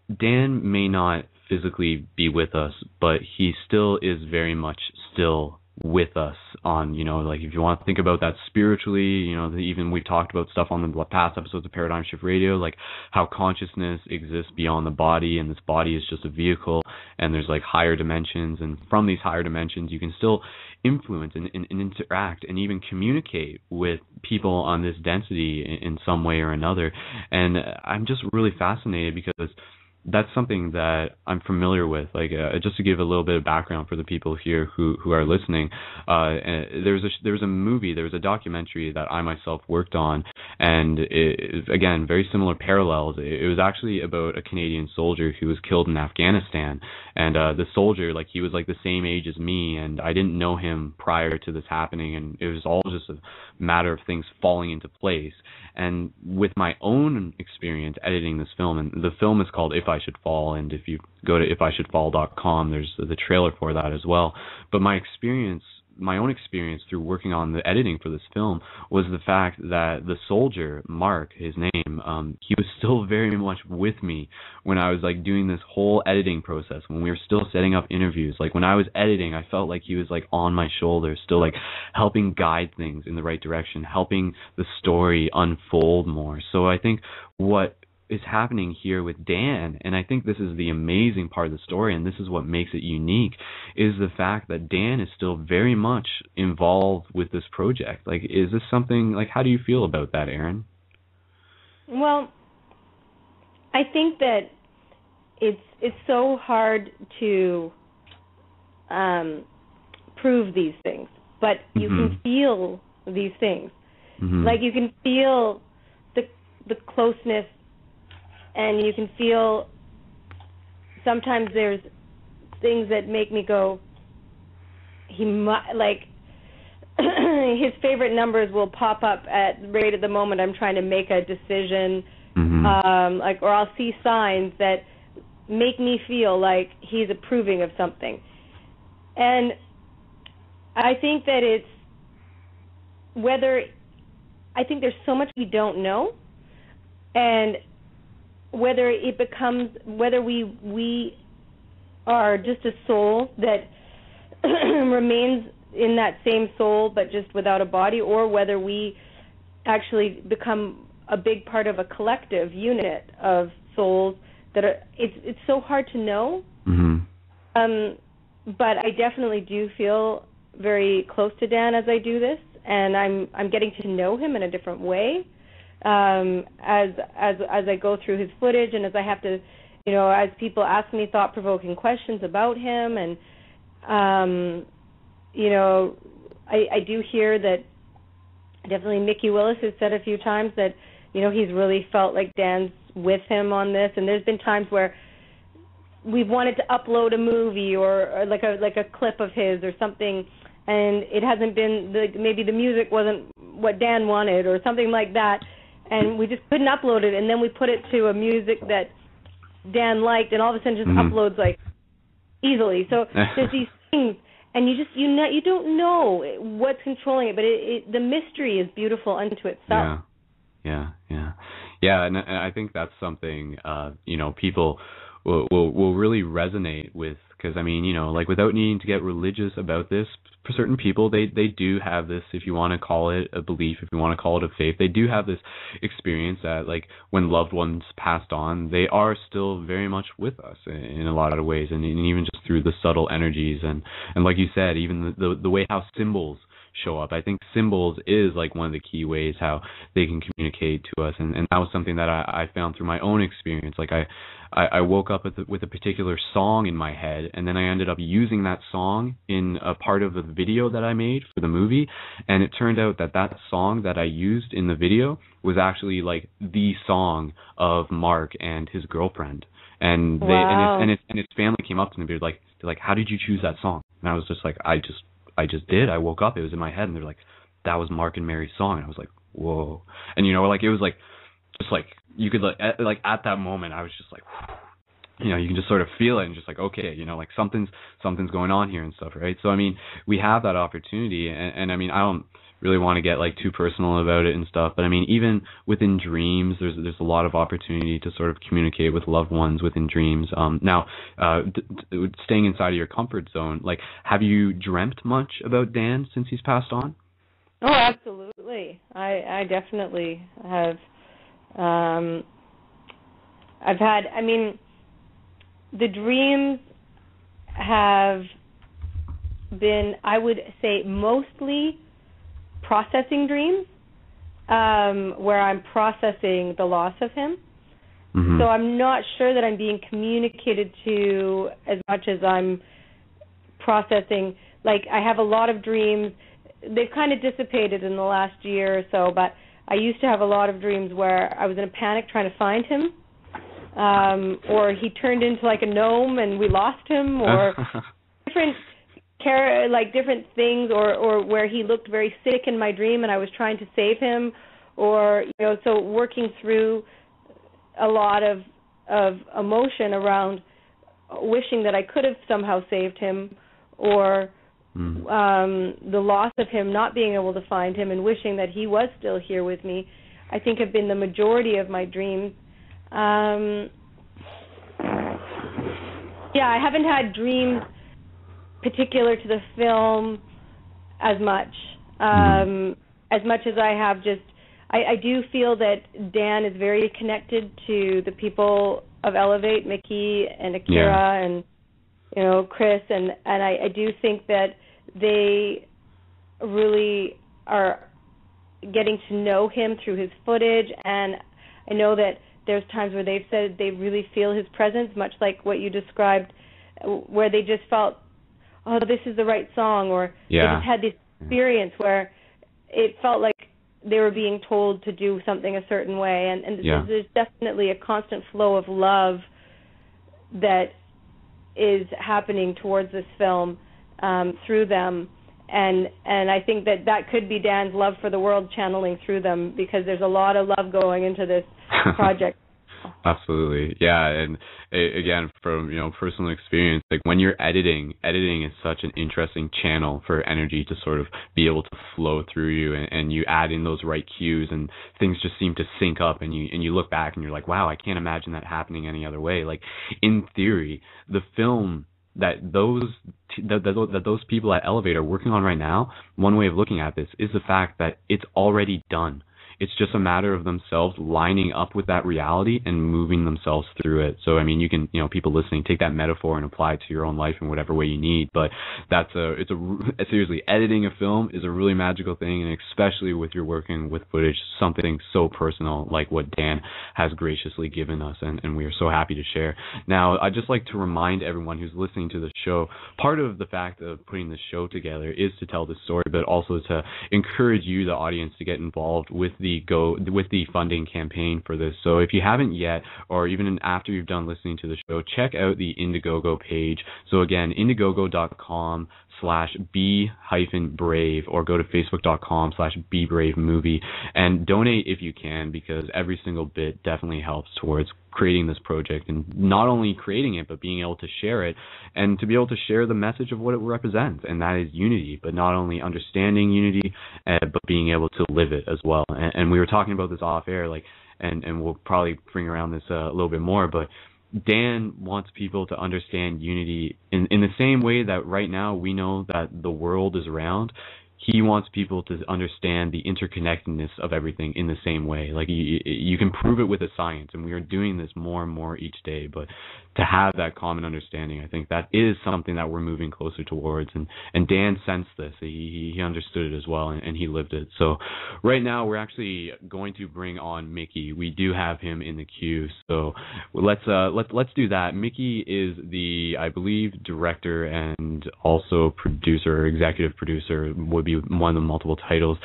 Dan may not physically be with us, but he still is very much still with us on, like if you want to think about that spiritually, even we've talked about stuff on the past episodes of Paradigm Shift Radio, like how consciousness exists beyond the body, and this body is just a vehicle, and there's like higher dimensions, and from these higher dimensions you can still influence and interact and even communicate with people on this density in some way or another. And I'm just really fascinated because that's something that I'm familiar with. Like, just to give a little bit of background for the people here who are listening, there was a documentary that I myself worked on, and again, very similar parallels. It was actually about a Canadian soldier who was killed in Afghanistan, and the soldier, like, he was like the same age as me, and I didn't know him prior to this happening, and it was all just a matter of things falling into place. And with my own experience editing this film, and the film is called If I Should Fall, and if you go to ifishouldfall.com, there's the trailer for that as well. But my own experience through working on the editing for this film was the fact that the soldier, Mark, his name, he was still very much with me when I was like doing this whole editing process, when we were still setting up interviews. Like when I was editing, I felt like he was like on my shoulder, still like helping guide things in the right direction, helping the story unfold more. So I think what is happening here with Dan, and I think this is the amazing part of the story, and this is what makes it unique, is the fact that Dan is still very much involved with this project. Like, is this something, like, how do you feel about that, Erin? Well, I think that it's so hard to prove these things, but you can feel these things. Like, you can feel the closeness, and you can feel sometimes there's things that make me go, like his favorite numbers will pop up right at the moment I'm trying to make a decision, or I'll see signs that make me feel like he's approving of something. And I think that I think there's so much we don't know, and whether we are just a soul that remains in that same soul but just without a body, or whether we actually become a big part of a collective unit of souls that are, it's so hard to know. But I definitely do feel very close to Dan as I do this, and I'm getting to know him in a different way. As I go through his footage, and as I have to, as people ask me thought-provoking questions about him, and I do hear that definitely Mickey Willis has said a few times that he's really felt like Dan's with him on this, and there's been times where we've wanted to upload a movie or like a clip of his or something, and it hasn't been maybe the music wasn't what Dan wanted or something like that. And we just couldn't upload it, and then we put it to a music that Dan liked, and all of a sudden just uploads like easily. So there's these things, and you don't know what's controlling it, but the mystery is beautiful unto itself. Yeah, and I think that's something people will really resonate with, because I mean, like, without needing to get religious about this, for certain people, they do have this, if you want to call it a belief, if you want to call it a faith, they do have this experience that, like, when loved ones passed on, they are still very much with us in a lot of ways, and even just through the subtle energies, and like you said, even the way how symbols show up. I think symbols is like one of the key ways how they can communicate to us, and that was something that I found through my own experience. Like I woke up with a particular song in my head, and then I ended up using that song in a part of the video that I made for the movie, and it turned out that song that I used in the video was actually like the song of Mark and his girlfriend, and his family came up to me, they're like, how did you choose that song? And I was just like, I just did. I woke up, it was in my head, and they're like, that was Mark and Mary's song. And I was like, whoa. And like, it was like, just like, you could like at that moment, I was just like, you can just sort of feel it, and just like, okay, like something's going on here and stuff, right? So I mean, we have that opportunity, and I mean, I don't really want to get like too personal about it and stuff. But I mean, even within dreams, there's a lot of opportunity to sort of communicate with loved ones within dreams. Now, staying inside of your comfort zone, like, have you dreamt much about Dan since he's passed on? Oh, absolutely. I definitely have. I've had, I mean, the dreams have been, I would say, mostly processing dreams, where I'm processing the loss of him. Mm-hmm. So I'm not sure that I'm being communicated to as much as I'm processing. Like, I have a lot of dreams. They've kind of dissipated in the last year or so, but I used to have a lot of dreams where I was in a panic trying to find him, or he turned into like a gnome and we lost him, or different things, or where he looked very sick in my dream and I was trying to save him, or, you know, so working through a lot of emotion around wishing that I could have somehow saved him, or the loss of him, not being able to find him, and wishing that he was still here with me, I think have been the majority of my dreams. I haven't had dreams particular to the film as much as I have just, I do feel that Dan is very connected to the people of Elevate, Mickey and Akira and, you know, Chris, and I do think that they really are getting to know him through his footage, and I know that there's times where they've said they really feel his presence, much like what you described, where they just felt, oh, this is the right song, or they just had this experience where it felt like they were being told to do something a certain way, and there's definitely a constant flow of love that is happening towards this film through them, and I think that could be Dan's love for the world channeling through them, because there's a lot of love going into this project. Absolutely, yeah. And again, from, you know, personal experience, like when you're editing is such an interesting channel for energy to sort of be able to flow through you, and you add in those right cues, and things just seem to sync up, and you look back and you're like, wow, I can't imagine that happening any other way. Like, in theory, the film that those people at Elevate are working on right now, one way of looking at this is the fact that it's already done. It's just a matter of themselves lining up with that reality and moving themselves through it. So, I mean, you can, you know, people listening, take that metaphor and apply it to your own life in whatever way you need. But seriously, editing a film is a really magical thing, and especially with your working with footage, something so personal like what Dan has graciously given us, and we are so happy to share. Now, I'd just like to remind everyone who's listening to the show, part of the fact of putting the show together is to tell this story, but also to encourage you, the audience, to get involved with the funding campaign for this. So if you haven't yet, or even after you've done listening to the show, check out the Indiegogo page. So again, indiegogo.com/be-brave, or go to facebook.com/bebravemovie, and donate if you can, because every single bit definitely helps towards creating this project, and not only creating it, but being able to share it, and to be able to share the message of what it represents, and that is unity, but not only understanding unity, but being able to live it as well. And we were talking about this off air, like, and we'll probably bring around this a little bit more, but Dan wants people to understand unity in the same way that right now we know that the world is round. He wants people to understand the interconnectedness of everything in the same way. Like, you can prove it with the science, and we are doing this more and more each day, but to have that common understanding, I think that is something that we're moving closer towards, and Dan sensed this. He understood it as well, and he lived it. So right now we're actually going to bring on Mickey. We do have him in the queue, so let's do that. Mickey is the, I believe, director and also producer, executive producer, would be one of the multiple titles.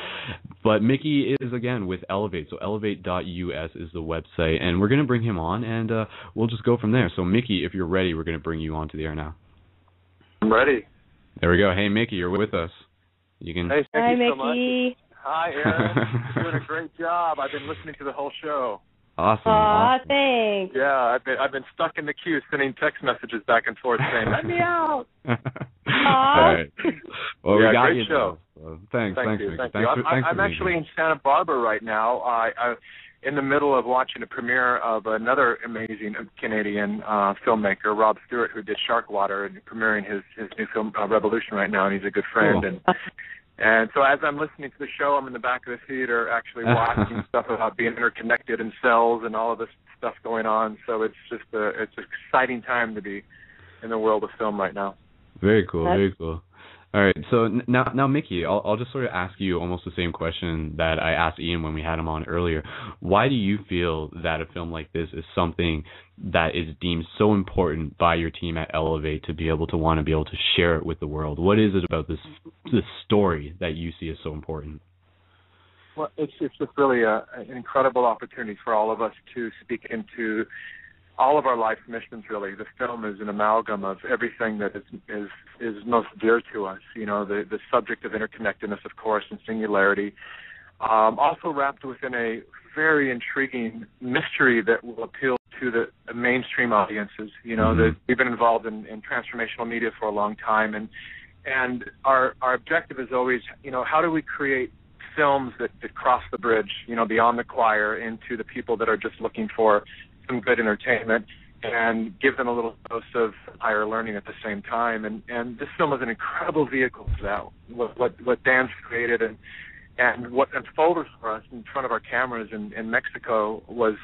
But Mickey is, again, with Elevate. So elevate.us is the website, and we're going to bring him on, and we'll just go from there. So Mickey, if you're ready, we're going to bring you onto the air now. I'm ready. There we go. Hey, Mickey, you're with us. You can. Hey, Hi, thank you so Mickey. much. Hi, Aaron. You're doing a great job. I've been listening to the whole show. Awesome. Thanks. Yeah, I've been stuck in the queue sending text messages back and forth saying, "Let me out." All right. Well, yeah, we got great you. Show. Thanks, Thank you. Mickey. Thank you. I'm actually in Santa Barbara right now. I'm in the middle of watching a premiere of another amazing Canadian filmmaker, Rob Stewart, who did Sharkwater, and premiering his new film Revolution right now, and he's a good friend. Cool. And so as I'm listening to the show, I'm in the back of the theater actually watching stuff about being interconnected in cells and all of this stuff going on. So it's just it's an exciting time to be in the world of film right now. Very cool, very cool. All right, so now, Mickey, I'll just sort of ask you almost the same question that I asked Ian when we had him on earlier. Why do you feel that a film like this is something that is deemed so important by your team at Elevate to be able to share it with the world? What is it about this story that you see as so important? Well, it's just really an incredible opportunity for all of us to speak into all of our life missions, really. The film is an amalgam of everything that is most dear to us. You know, the subject of interconnectedness, of course, and singularity. Also wrapped within a very intriguing mystery that will appeal to the mainstream audiences. You know, that we've been involved in transformational media for a long time, and our objective is always, you know, how do we create films that cross the bridge, you know, beyond the choir into the people that are just looking for some good entertainment and give them a little dose of higher learning at the same time. And this film is an incredible vehicle for that. What Dan's created and what unfolded for us in front of our cameras in Mexico was,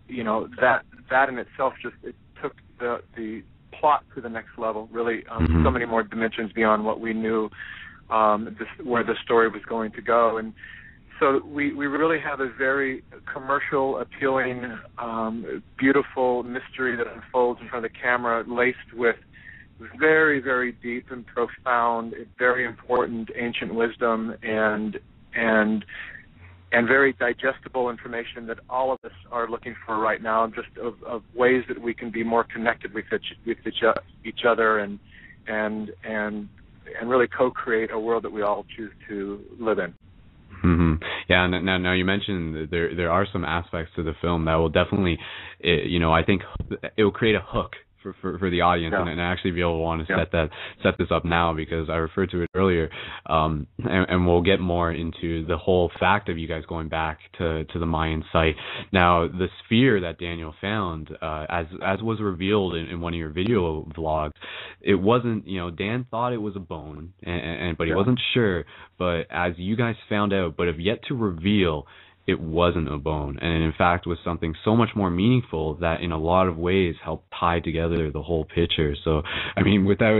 you know, that in itself just it took the plot to the next level, really, so many more dimensions beyond what we knew where the story was going to go. And so we really have a very commercial, appealing, beautiful mystery that unfolds in front of the camera, laced with very, very deep and profound, very important ancient wisdom and very digestible information that all of us are looking for right now, just of ways that we can be more connected with each other and really co-create a world that we all choose to live in. Yeah, now you mentioned there are some aspects to the film that will definitely, you know, I think it will create a hook for the audience, and actually be able to want to set this up now, because I referred to it earlier, and we'll get more into the whole fact of you guys going back to the Mayan site. Now, the sphere that Daniel found, as was revealed in one of your video vlogs, it wasn't, you know, Dan thought it was a bone, but he wasn't sure. But as you guys found out, but have yet to reveal, it wasn't a bone, and in fact was something so much more meaningful that in a lot of ways helped tie together the whole picture. So, I mean, without,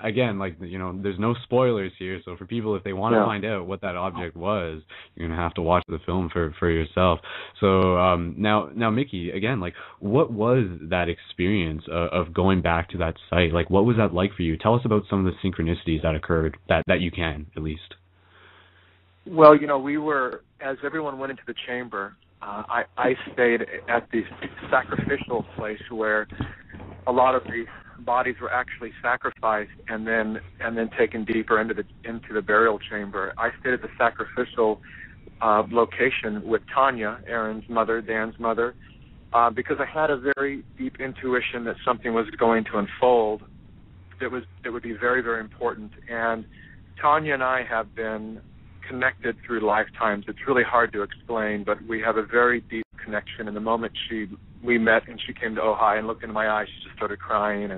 again, like, you know, there's no spoilers here, so for people, if they want to find out what that object was, you're going to have to watch the film for yourself. So now, Mickey, again, like, what was that experience of going back to that site? Like, what was that like for you? Tell us about some of the synchronicities that occurred, that you can, at least. Well, you know, we were, as everyone went into the chamber, I stayed at the sacrificial place where a lot of the bodies were actually sacrificed and then taken deeper into the burial chamber. I stayed at the sacrificial location with Tanya, Aaron's mother, Dan's mother, because I had a very deep intuition that something was going to unfold that would be very, very important. And Tanya and I have been connected through lifetimes. It's really hard to explain, but we have a very deep connection. And the moment we met and she came to Ojai and looked into my eyes, she just started crying.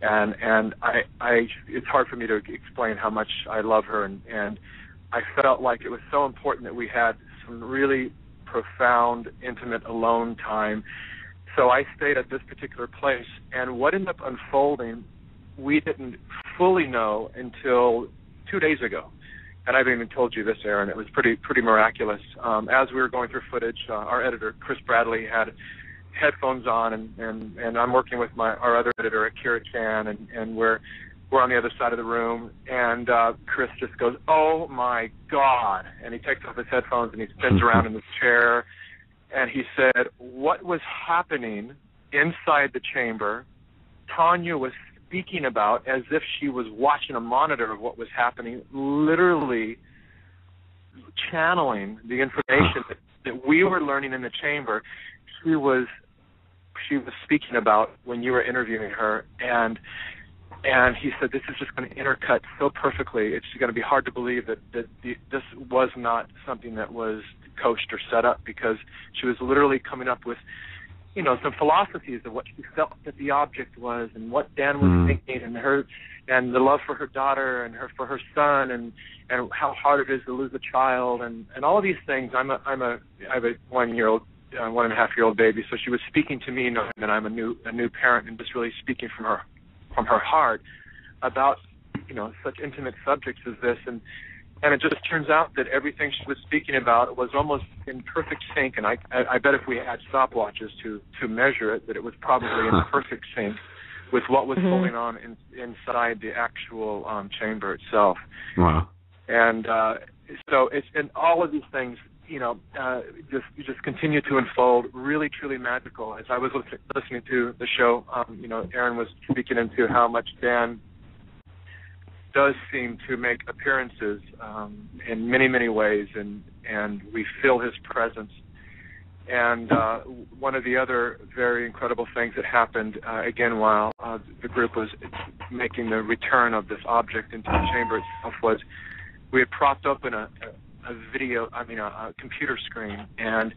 And it's hard for me to explain how much I love her. And I felt like it was so important that we had some really profound, intimate, alone time. So I stayed at this particular place. And what ended up unfolding, we didn't fully know until 2 days ago. And I haven't even told you this, Aaron. It was pretty miraculous. As we were going through footage, our editor, Chris Bradley, had headphones on, and I'm working with our other editor, Akira Chan, and we're on the other side of the room. And Chris just goes, "Oh my God!" And he takes off his headphones and he spins around in his chair, and he said, "What was happening inside the chamber? Tanya was speaking about as if she was watching a monitor of what was happening, literally channeling the information that we were learning in the chamber. She was speaking about when you were interviewing her, and And he said, this is just going to intercut so perfectly. It's going to be hard to believe that this was not something that was coached or set up, because she was literally coming up with, you know, some philosophies of what she felt that the object was, and what Dan was thinking, and the love for her daughter and for her son, and how hard it is to lose a child, and all of these things. I have a 1.5-year-old baby, so she was speaking to me, knowing that I'm a new parent, and just really speaking from her heart about, you know, such intimate subjects as this, and it just turns out that everything she was speaking about was almost in perfect sync, and I bet if we had stopwatches to measure it, that it was probably in perfect sync with what was going on inside the actual chamber itself. Wow. And so it's, and all of these things, you know, just continue to unfold, really, truly magical. As I was listening to the show, you know, Aaron was speaking into how much Dan does seem to make appearances in many, many ways, and we feel his presence. And one of the other very incredible things that happened, again, while the group was making the return of this object into the chamber itself, was we had propped open a computer screen, and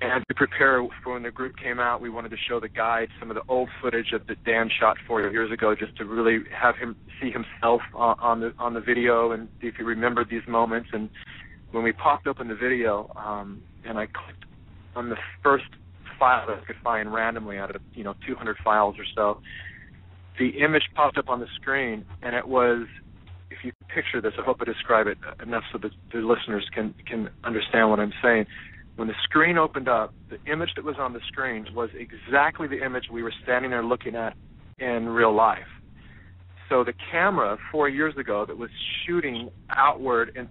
to prepare for when the group came out, we wanted to show the guide some of the old footage that Dan shot 4 years ago, just to really have him see himself on the video and see if he remembered these moments. And when we popped open the video, and I clicked on the first file that I could find randomly out of 200 files or so, the image popped up on the screen, and it was, if you picture this, I hope I describe it enough so that the listeners can understand what I'm saying. When the screen opened up, the image that was on the screen was exactly the image we were standing there looking at in real life. So the camera 4 years ago that was shooting outward and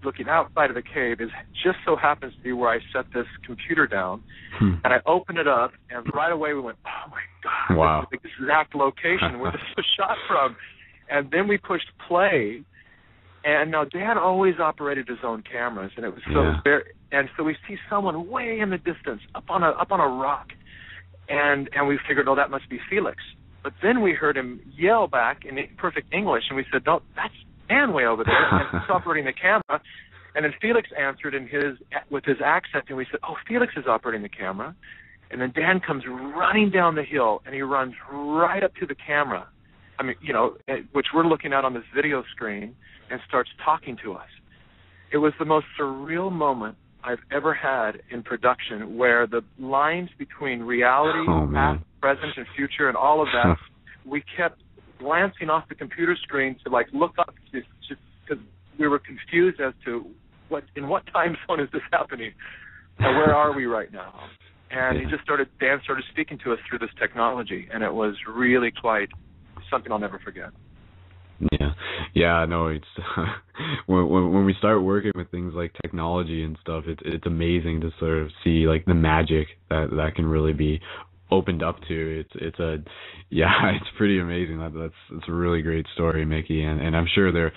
looking outside of the cave just so happens to be where I set this computer down. And I opened it up, and right away we went, oh my God, wow. This is the exact location where this was shot from. And then we pushed play, and now Dan always operated his own cameras, and it was and so we see someone way in the distance up on a rock, and we figured, oh, that must be Felix. But then we heard him yell back in perfect English, and we said, no, that's Dan way over there, and he's operating the camera. And then Felix answered with his accent, and we said, oh, Felix is operating the camera. And then Dan comes running down the hill, and he runs right up to the camera, which we're looking at on this video screen, and starts talking to us. It was the most surreal moment I've ever had in production, where the lines between reality, past, present, and future, and all of that, we kept glancing off the computer screen to look up, because we were confused as to in what time zone is this happening, and where are we right now? And Dan started speaking to us through this technology, and it was really quite something I'll never forget. Yeah, no, it's when we start working with things like technology and stuff, it's amazing to sort of see the magic that can really be opened up to. It's pretty amazing. That's a really great story, Mickey, and I'm sure there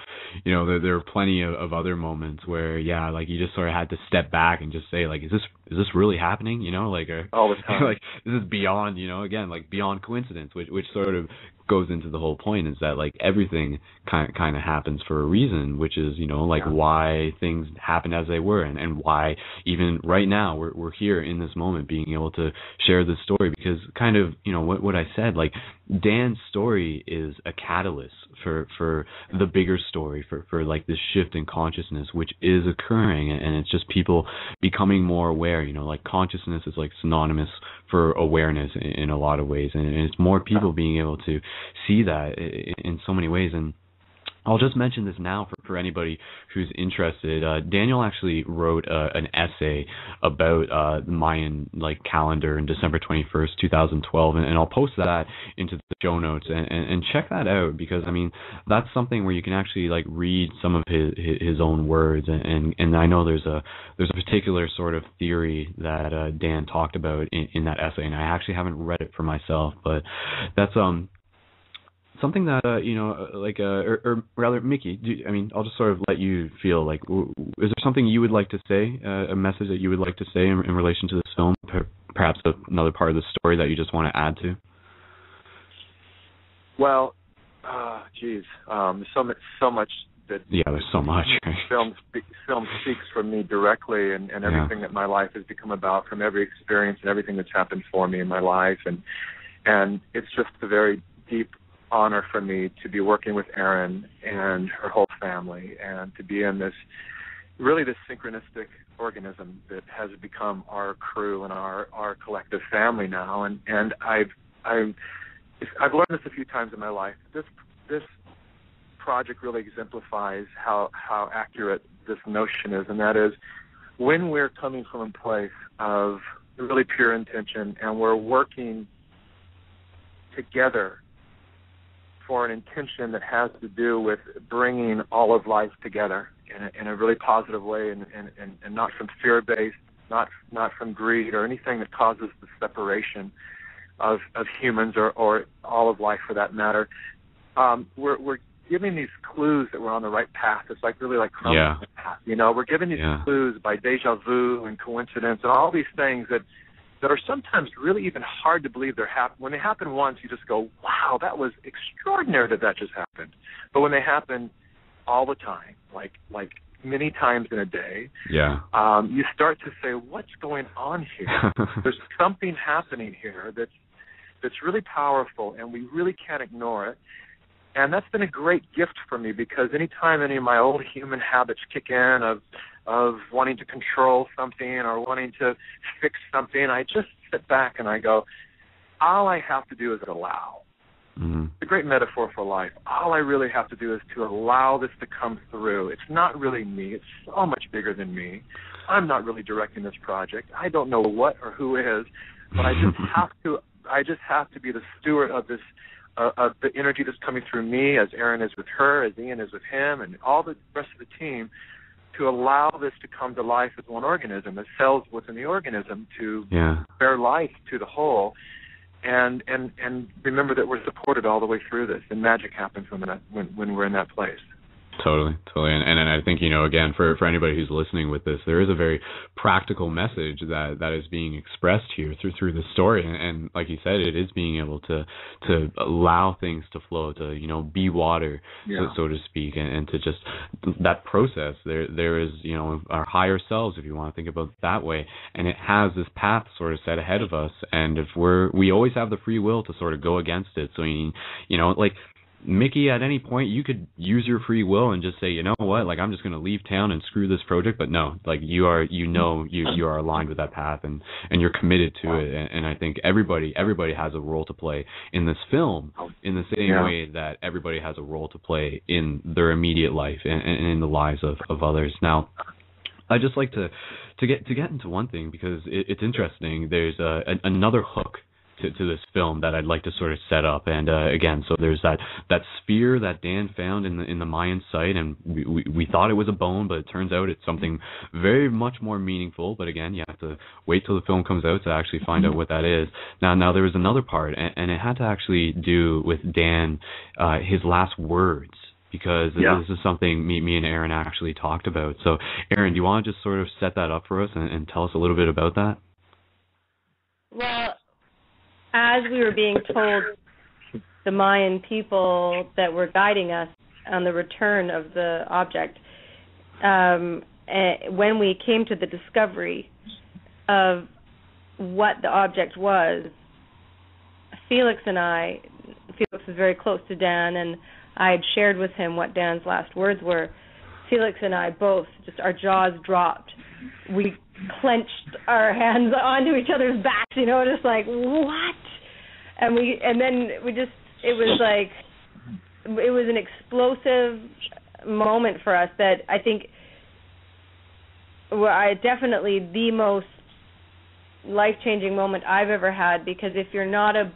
are plenty of other moments where you just sort of had to step back and just say, is this really happening? All the time. This is beyond, beyond coincidence, which sort of goes into the whole point, is that everything kind of happens for a reason, which is why things happen as they were, and why even right now we're here in this moment being able to share this story, because kind of what I said, Dan's story is a catalyst for the bigger story, for this shift in consciousness which is occurring, and it's just people becoming more aware. Consciousness is synonymous for awareness in a lot of ways, and it's more people being able to see that in so many ways. And I'll just mention this now for anybody who's interested. Daniel actually wrote an essay about the Mayan calendar in December 21st, 2012, and I'll post that into the show notes and check that out, because that's something where you can actually read some of his own words, and I know there's a particular sort of theory that Dan talked about in that essay, and I actually haven't read it for myself, but that's something that or rather, Mickey, I'll just sort of let you feel is there something you would like to say, a message that you would like to say in relation to this film, perhaps another part of the story that you just want to add to? Well, geez, so much that. Yeah, there's so much. Film speaks for me directly, and everything that my life has become about, from every experience and everything that's happened for me in my life, and it's just a very deep honor for me to be working with Erin and her whole family, and to be in this synchronistic organism that has become our crew and our collective family now. And I've learned this a few times in my life. This project really exemplifies how accurate this notion is, and that is, when we're coming from a place of really pure intention and we're working together for an intention that has to do with bringing all of life together in a really positive way, and not from fear-based, not from greed or anything that causes the separation of humans or all of life for that matter. We're giving these clues that we're on the right path. It's really like crumbs in the path. We're giving these clues by deja vu and coincidence and all these things that are sometimes really even hard to believe they're happening. When they happen once, you just go, wow, that was extraordinary that just happened. But when they happen all the time, like many times in a day, you start to say, what's going on here? There's something happening here that's really powerful, and we really can't ignore it. And that's been a great gift for me, because anytime any of my old human habits kick in of wanting to control something or wanting to fix something, I just sit back and I go, all I have to do is allow. Mm-hmm. It's a great metaphor for life. All I really have to do is to allow this to come through. It's not really me. It's so much bigger than me. I'm not really directing this project. I don't know what or who is, but I just have to be the steward of this, of the energy that's coming through me, as Erin is with her, as Ian is with him, and all the rest of the team, to allow this to come to life as one organism, as cells within the organism, to bear life to the whole, and remember that we're supported all the way through this, and magic happens when we're in that place. Totally. And I think, again, for anybody who's listening with this, there is a very practical message that is being expressed here through the story. And like you said, it is being able to allow things to flow, to, be water, so to speak, and to just that process. There is, our higher selves, if you want to think about it that way, and it has this path sort of set ahead of us. And if we always have the free will to sort of go against it. So, like Mickey, at any point you could use your free will and just say, you know what, I'm just going to leave town and screw this project. But no, you are aligned with that path, and you're committed to it. And I think everybody has a role to play in this film, in the same way that everybody has a role to play in their immediate life and in the lives of others. Now, I'd just like to get into one thing, because it's interesting. There's another hook to this film that I'd like to sort of set up. And again, so there's that spear that Dan found in the Mayan site, and we thought it was a bone, but it turns out it's something very much more meaningful. But again, you have to wait till the film comes out to actually find out what that is. Now there was another part, and it had to actually do with Dan, his last words, because this is something me and Erin actually talked about. So Erin, do you want to just sort of set that up for us and tell us a little bit about that? Well, as we were being told, the Mayan people that were guiding us on the return of the object, when we came to the discovery of what the object was, Felix was very close to Dan, and I had shared with him what Dan's last words were. Felix and I both, just our jaws dropped. We clenched our hands onto each other's backs, just like, what? And then it was an explosive moment for us that I think definitely the most life-changing moment I've ever had, because if you're not a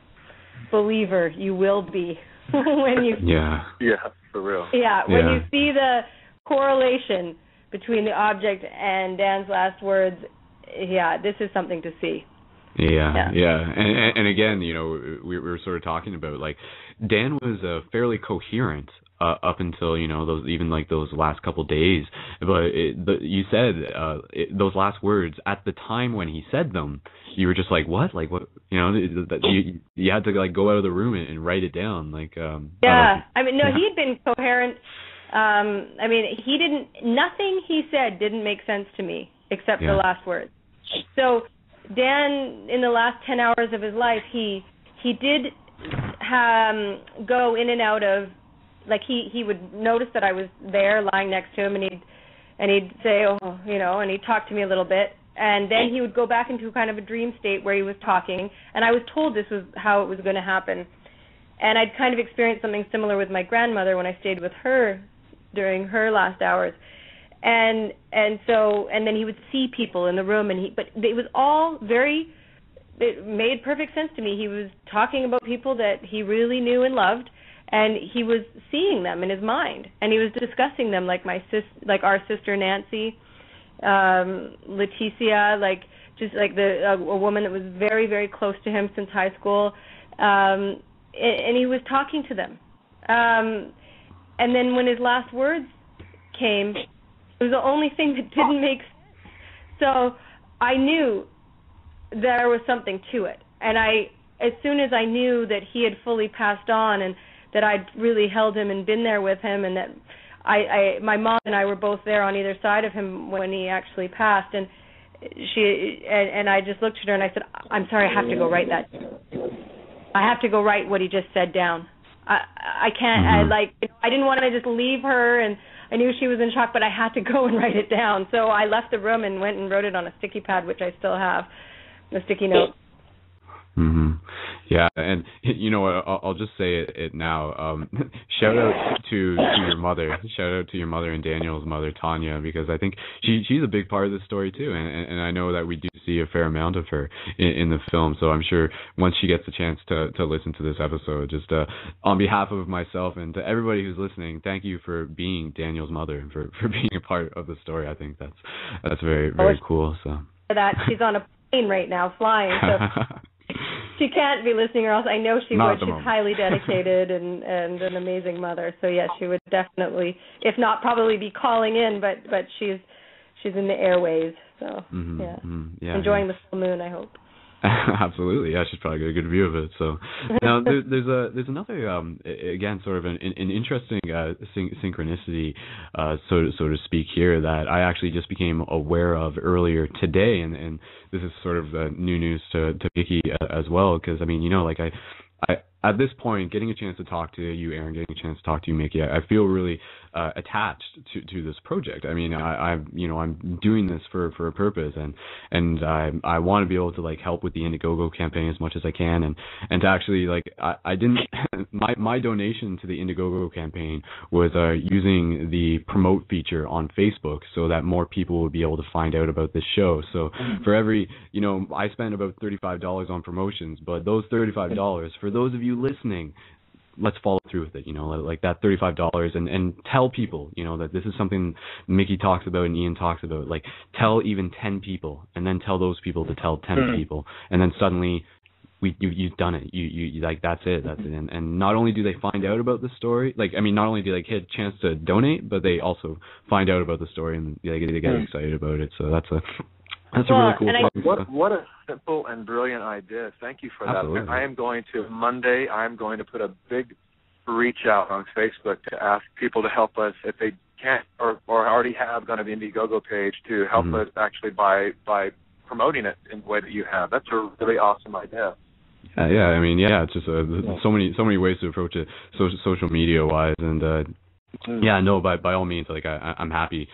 believer, you will be when you for real. When you see the correlation between the object and Dan's last words, this is something to see. And again, we were sort of talking about, Dan was fairly coherent up until, you know, those last couple days. But you said those last words at the time when he said them, you were just like, what? Like, what? You know, you had to like go out of the room and write it down. Like, yeah. I mean, no, he had been coherent. I mean, nothing he said didn't make sense to me except the last words. So Dan, in the last 10 hours of his life, he did go in and out of, like, he would notice that I was there lying next to him, and he'd say, oh, you know, and he'd talk to me a little bit. And then he would go back into kind of a dream state where he was talking, and I was told this was how it was going to happen. And I'd kind of experienced something similar with my grandmother when I stayed with her during her last hours. And then he would see people in the room, but it was all it made perfect sense to me. He was talking about people that he really knew and loved, and he was seeing them in his mind, and he was discussing them, like our sister Nancy, Leticia, like just like a woman that was very, very close to him since high school, and he was talking to them. And then when his last words came, it was the only thing that didn't make sense. So I knew there was something to it, and as soon as I knew that he had fully passed on, and that I'd really held him and been there with him, and that my mom and I were both there on either side of him when he actually passed, and I just looked at her and I said, I'm sorry, I have to go write that. I have to go write what he just said down. I can't. I didn't want to just leave her, and I knew she was in shock, but I had to go and write it down. So I left the room and went and wrote it on a sticky pad, which I still have, a sticky note. Mm-hmm. Yeah, and you know what? I'll just say it now. Shout out to your mother. Shout out to your mother and Daniel's mother, Tanya, because I think she's a big part of this story too, and I know that we do see a fair amount of her in the film. So I'm sure once she gets a chance to listen to this episode, just on behalf of myself and to everybody who's listening, thank you for being Daniel's mother and for being a part of the story. I think that's very, very cool. So that she's on a plane right now flying. So. She can't be listening, or else I know she would. She's highly dedicated and an amazing mother. So yes, she would definitely, if not probably be calling in, but she's in the airways. So enjoying the full moon, I hope. Absolutely, yeah, she's probably got a good view of it. So now there's another again sort of an interesting synchronicity, so to speak here, that I actually just became aware of earlier today, and this is sort of new news to Mickey as well, because I mean, you know, like I at this point, getting a chance to talk to you, Aaron, getting a chance to talk to you, Mickey, I feel really attached to this project. I mean, I'm doing this for a purpose, and I want to be able to like help with the Indiegogo campaign as much as I can, and to actually like I didn't my donation to the Indiegogo campaign was using the promote feature on Facebook so that more people would be able to find out about this show. So for every, you know, I spent about $35 on promotions, but those $35, for those of you listening, let's follow through with it, you know, like that $35 and tell people, you know, that this is something Mickey talks about and Ian talks about. Like, tell even 10 people, and then tell those people to tell 10 people, and then suddenly you've done it. You like, that's it. And not only do they find out about the story, like, I mean, not only do they get a chance to donate, but they also find out about the story and they get excited about it. So that's a really cool thing. What a simple and brilliant idea. Thank you for Absolutely. that. Monday, I'm going to put a big reach out on Facebook to ask people to help us if they can't or already have gone to the Indiegogo page to help us actually by promoting it in the way that you have. That's a really awesome idea. I mean, it's just so many ways to approach it, social media wise, and by all means, like I'm happy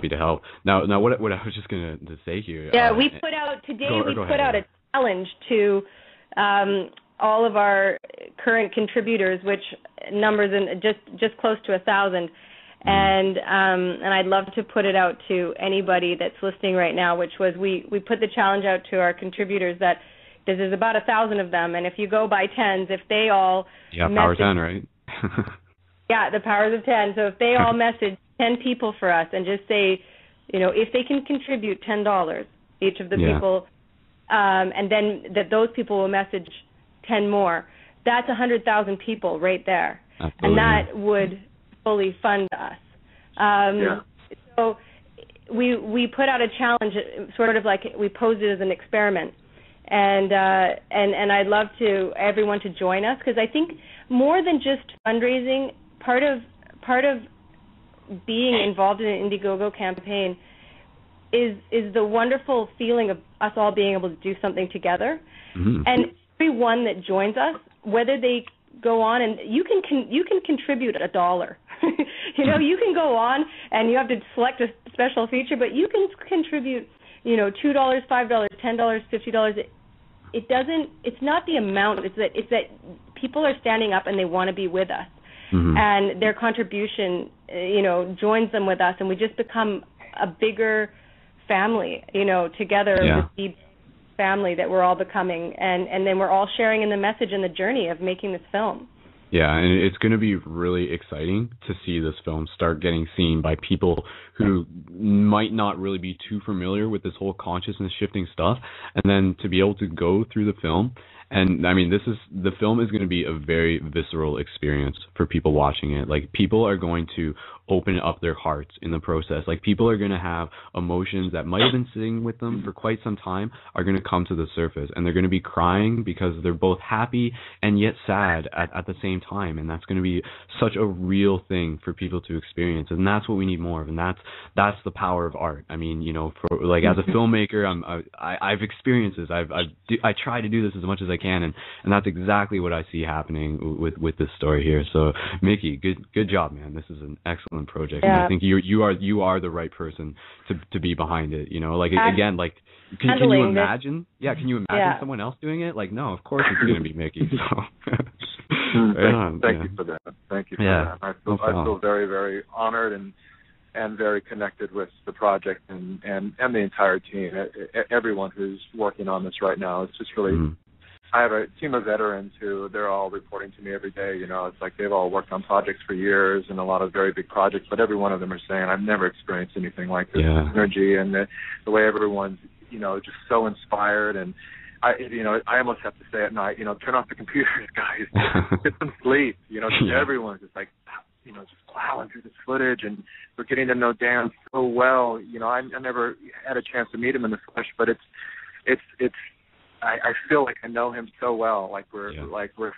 to help. Now what I was just gonna say here. Yeah, we put out today. We put out a challenge to all of our current contributors, which numbers in just close to 1,000. And I'd love to put it out to anybody that's listening right now, which was we put the challenge out to our contributors that there's about 1,000 of them, and if you go by tens, if they all power 10, right? Yeah, the powers of 10. So if they all message 10 people for us and just say, you know, if they can contribute $10 each of the people, and then that those people will message 10 more, that's 100,000 people right there. Absolutely. And that would fully fund us. So we put out a challenge, sort of like we posed it as an experiment, and I'd love to everyone to join us, because I think more than just fundraising, part of being involved in an Indiegogo campaign is the wonderful feeling of us all being able to do something together. Mm-hmm. And everyone that joins us, whether they go on, and you can contribute $1. You know, you can go on and you have to select a special feature, but you can contribute, you know, $2, $5, $10, $50. It's not the amount. It's that people are standing up and they want to be with us, mm-hmm. and their contribution, you know, joins them with us, and we just become a bigger family, you know, together with the family that we're all becoming, and then we're all sharing in the message and the journey of making this film. Yeah, and it's going to be really exciting to see this film start getting seen by people who might not really be too familiar with this whole consciousness shifting stuff, and then to be able to go through the film. And I mean, the film is going to be a very visceral experience for people watching it. Like, people are going to open up their hearts in the process. Like, people are going to have emotions that might have been sitting with them for quite some time are going to come to the surface, and they're going to be crying because they're both happy and yet sad at the same time. And that's going to be such a real thing for people to experience, and that's what we need more of. And that's the power of art. I mean, you know, for like, as a filmmaker, I've experienced this. I try to do this as much as I can, and that's exactly what I see happening with this story here. So, Mickey, good job, man. This is an excellent project, and I think you are the right person to be behind it. You know, like, again, like, can you imagine? Yeah, can you imagine someone else doing it? Like, no, of course it's going to be Mickey. So, thank you for that. Thank you for that. I feel very, very honored and very connected with the project and the entire team. Everyone who's working on this right now. It's just really. Mm-hmm. I have a team of veterans who they're all reporting to me every day. You know, it's like they've all worked on projects for years and a lot of very big projects, but every one of them are saying, I've never experienced anything like this energy and the way everyone's, you know, just so inspired. And I almost have to say at night, you know, turn off the computers, guys, get some sleep. You know, everyone's just like, you know, just plowing through this footage, and we're getting to know Dan so well. You know, I never had a chance to meet him in the flesh, but I feel like I know him so well, like we're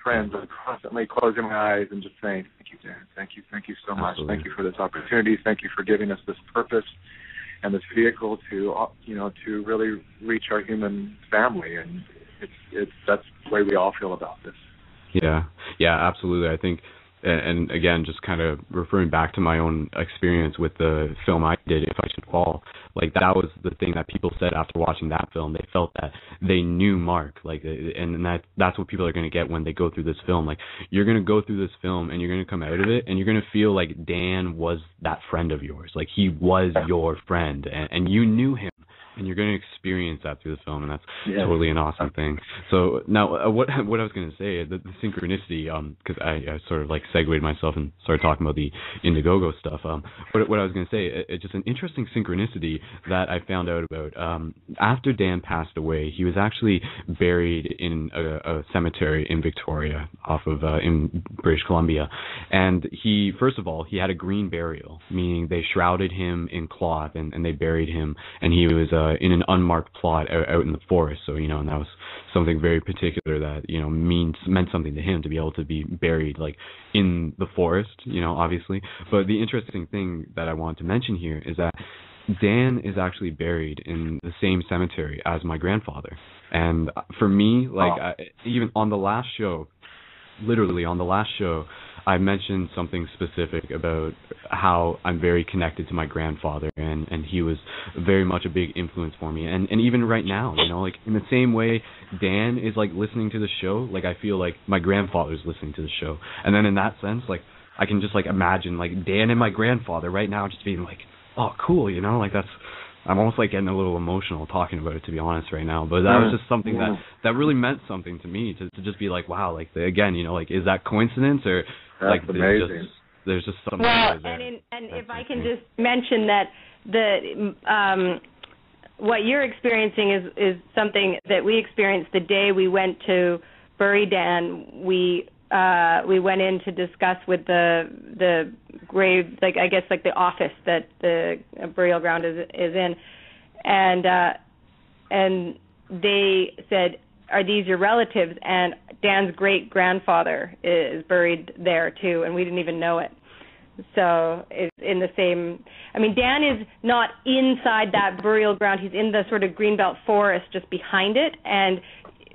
friends. I'm constantly closing my eyes and just saying, thank you, Dan. Thank you so much. Absolutely. Thank you for this opportunity. Thank you for giving us this purpose and this vehicle to, you know, to really reach our human family. And that's the way we all feel about this. Yeah, absolutely. I think, and again, just kind of referring back to my own experience with the film I did, If I Should Fall, like, that was the thing that people said after watching that film. They felt that they knew Mark, like, and that's what people are going to get when they go through this film. Like, you're going to go through this film and you're going to come out of it and you're going to feel like Dan was that friend of yours. Like, he was your friend, and you knew him. And you're going to experience that through the film, and that's totally an awesome thing. So now, what I was going to say, the synchronicity, because I sort of like segued myself and started talking about the Indiegogo stuff. What I was going to say, it's just an interesting synchronicity that I found out about. After Dan passed away, he was actually buried in a cemetery in Victoria, off of in British Columbia, and first of all, he had a green burial, meaning they shrouded him in cloth and they buried him, and he was in an unmarked plot out in the forest. So, you know, and that was something very particular that, you know, meant something to him to be able to be buried, like, in the forest, you know, obviously. But the interesting thing that I want to mention here is that Dan is actually buried in the same cemetery as my grandfather. And for me, like, even on the last show, literally on the last show, I mentioned something specific about how I'm very connected to my grandfather, and he was very much a big influence for me. And even right now, you know, like, in the same way Dan is, like, listening to the show, like, I feel like my grandfather's listening to the show. And then in that sense, like, I can just, like, imagine, like, Dan and my grandfather right now just being like, oh, cool, you know, like, I'm almost, like, getting a little emotional talking about it, to be honest, right now. But that was just something that really meant something to me, to just be like, wow, like, again, you know, like, is that coincidence, or that's like, amazing. There's just something. Well, and if I can just mention that what you're experiencing is something that we experienced the day we went to bury Dan. We we went in to discuss with the grave, like I guess like the office that the burial ground is in, and they said, "Are these your relatives?" And Dan's great grandfather is buried there too, and we didn't even know it. So it's in the same. I mean, Dan is not inside that burial ground. He's in the sort of greenbelt forest just behind it, and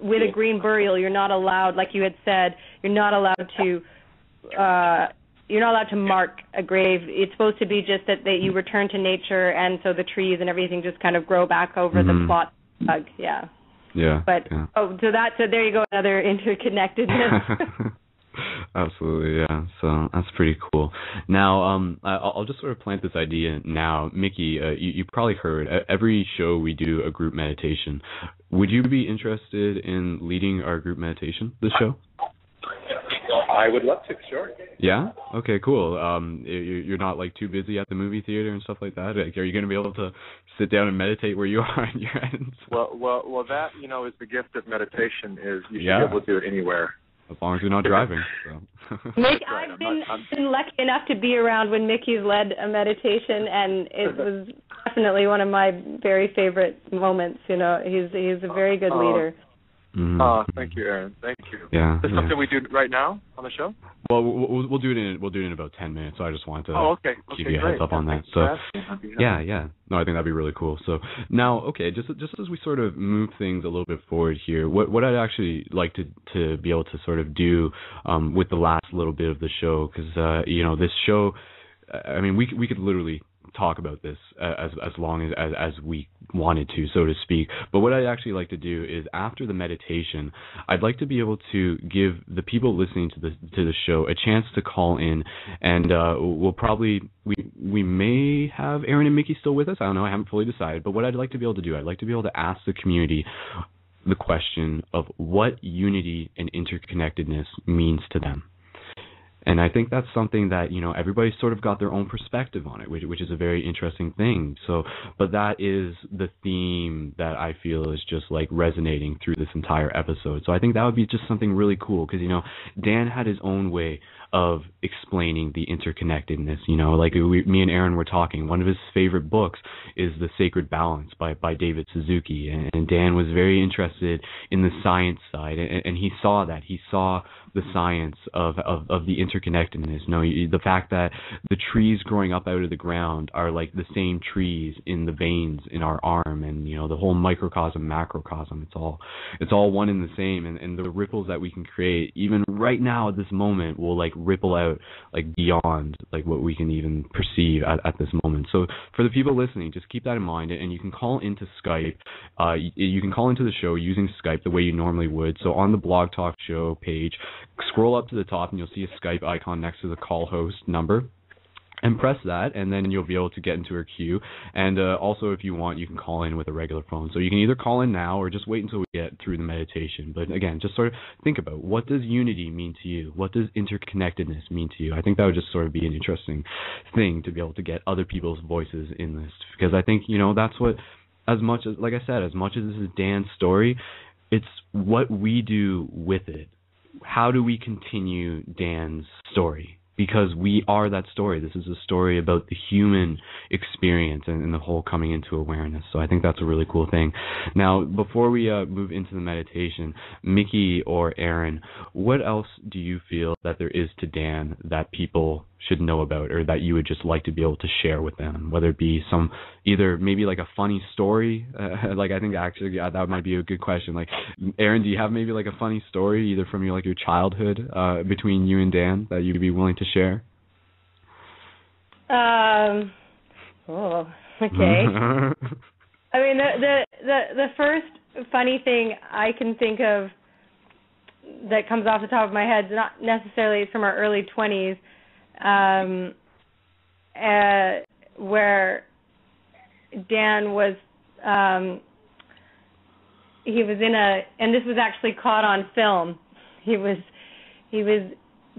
with a green burial, you're not allowed, like you had said, you're not allowed to mark a grave. It's supposed to be just that you return to nature, and so the trees and everything just kind of grow back over the plot. Yeah. Yeah. But yeah. so there you go, another interconnectedness. Absolutely, yeah. So that's pretty cool. Now, I'll just sort of plant this idea now. Mickey, you probably heard, every show we do a group meditation. Would you be interested in leading our group meditation this show? I would love to, sure. Yeah? Okay, cool. You're not like too busy at the movie theater and stuff like that? Like, are you going to be able to sit down and meditate where you are in your end? Well, that, is the gift of meditation, is you should be able to do it anywhere. As long as you're not driving. So. Mick, I've been lucky enough to be around when Mickey's led a meditation, and it was definitely one of my very favorite moments. He's a very good leader. Thank you, Aaron. Thank you. Yeah. Is this something we do right now on the show? Well, we'll do it in about 10 minutes. So I just wanted to give you a heads up on that. So yeah. No, I think that'd be really cool. So now, okay, just as we sort of move things a little bit forward here, what I'd actually like to be able to sort of do with the last little bit of the show, because this show, I mean, we could literally talk about this as long as we wanted to, so to speak. But what I'd actually like to do is, after the meditation, I'd like to be able to give the people listening to the show a chance to call in, and we may have Aaron and Mickey still with us. I don't know. I haven't fully decided. But what I'd like to be able to do, I'd like to be able to ask the community the question of what unity and interconnectedness means to them. And I think that's something that, everybody's sort of got their own perspective on it, which is a very interesting thing. So, but that is the theme that I feel is just like resonating through this entire episode. So I think that would be just something really cool, because, Dan had his own way of explaining the interconnectedness. Like me and Aaron were talking, one of his favorite books is The Sacred Balance by David Suzuki, and Dan was very interested in the science side, and he saw that. He saw the science of the interconnectedness. The fact that the trees growing up out of the ground are like the same trees in the veins in our arm, and the whole microcosm, macrocosm, it's all one and the same, and the ripples that we can create even right now at this moment will like ripple out like beyond like what we can even perceive at this moment. So for the people listening, just keep that in mind, and you can call into Skype. You can call into the show using Skype the way you normally would. So on the Blog Talk Show page, scroll up to the top and you'll see a Skype icon next to the call host number. And press that, and then you'll be able to get into our queue. And also, if you want, you can call in with a regular phone. So you can either call in now or just wait until we get through the meditation. But again, just sort of think about, what does unity mean to you? What does interconnectedness mean to you? I think that would just sort of be an interesting thing to be able to get other people's voices in this. Because I think, that's what, as much as, like I said, as much as this is Dan's story, it's what we do with it. How do we continue Dan's story? Because we are that story. This is a story about the human experience and the whole coming into awareness. So I think that's a really cool thing. Now, before we move into the meditation, Mickey or Aaron, what else do you feel that there is to Dan that people should know about, or that you would just like to be able to share with them? Whether it be either maybe like a funny story, like I think actually that might be a good question. Like, Aaron, do you have maybe like a funny story either from your childhood between you and Dan that you'd be willing to share? Okay. I mean, the first funny thing I can think of that comes off the top of my head is not necessarily from our early 20s, where Dan was, he was in and this was actually caught on film. He was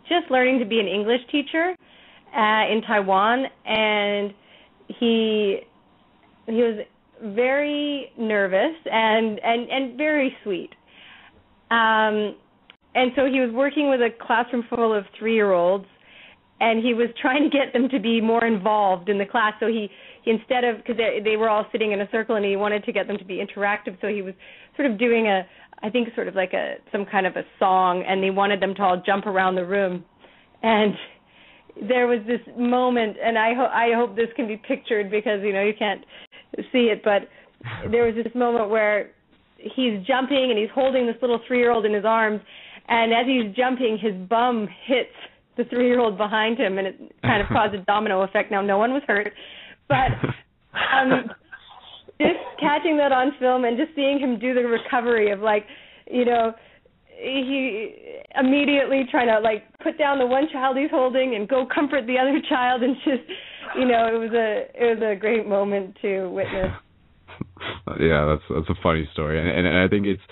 just learning to be an English teacher in Taiwan, and he was very nervous and very sweet. And And so he was working with a classroom full of 3-year-olds, and he was trying to get them to be more involved in the class. So he instead of, because they were all sitting in a circle, and he wanted to get them to be interactive, so he was sort of doing I think sort of like some kind of a song, and they wanted them to all jump around the room. And there was this moment, and I hope this can be pictured because, you can't see it, but there was this moment where he's jumping and he's holding this little 3-year-old in his arms, and as he's jumping, his bum hits the 3-year-old behind him, and it kind of caused a domino effect. Now, no one was hurt, but just catching that on film and just seeing him do the recovery of, he immediately trying to, put down the one child he's holding and go comfort the other child, and just, it was a great moment to witness. Yeah, that's a funny story, and I think it's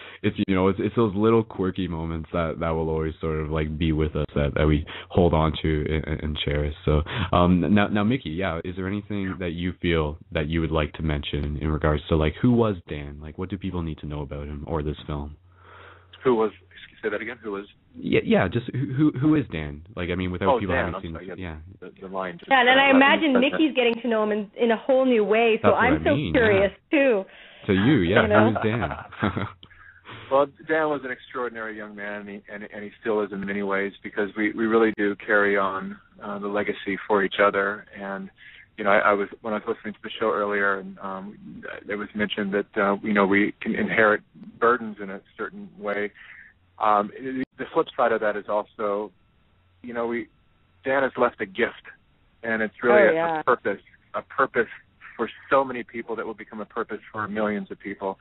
those little quirky moments that will always sort of be with us that we hold on to and cherish. So now Mickey, is there anything that you feel that you would like to mention in regards to who was Dan? What do people need to know about him or this film? Who was? Say that again. Who was? Yeah. Just who is Dan? Without people Dan, having seen. sorry, Yeah. The line. Yeah, and I imagine Mickey's getting to know him in a whole new way. So I'm so curious too. To you, who is Dan? Well, Dan was an extraordinary young man, and he still is in many ways, because we really do carry on the legacy for each other. And when I was listening to the show earlier, and it was mentioned that we can inherit burdens in a certain way. The flip side of that is also, Dan has left a gift, and it's really a purpose for so many people that will become a purpose for millions of people.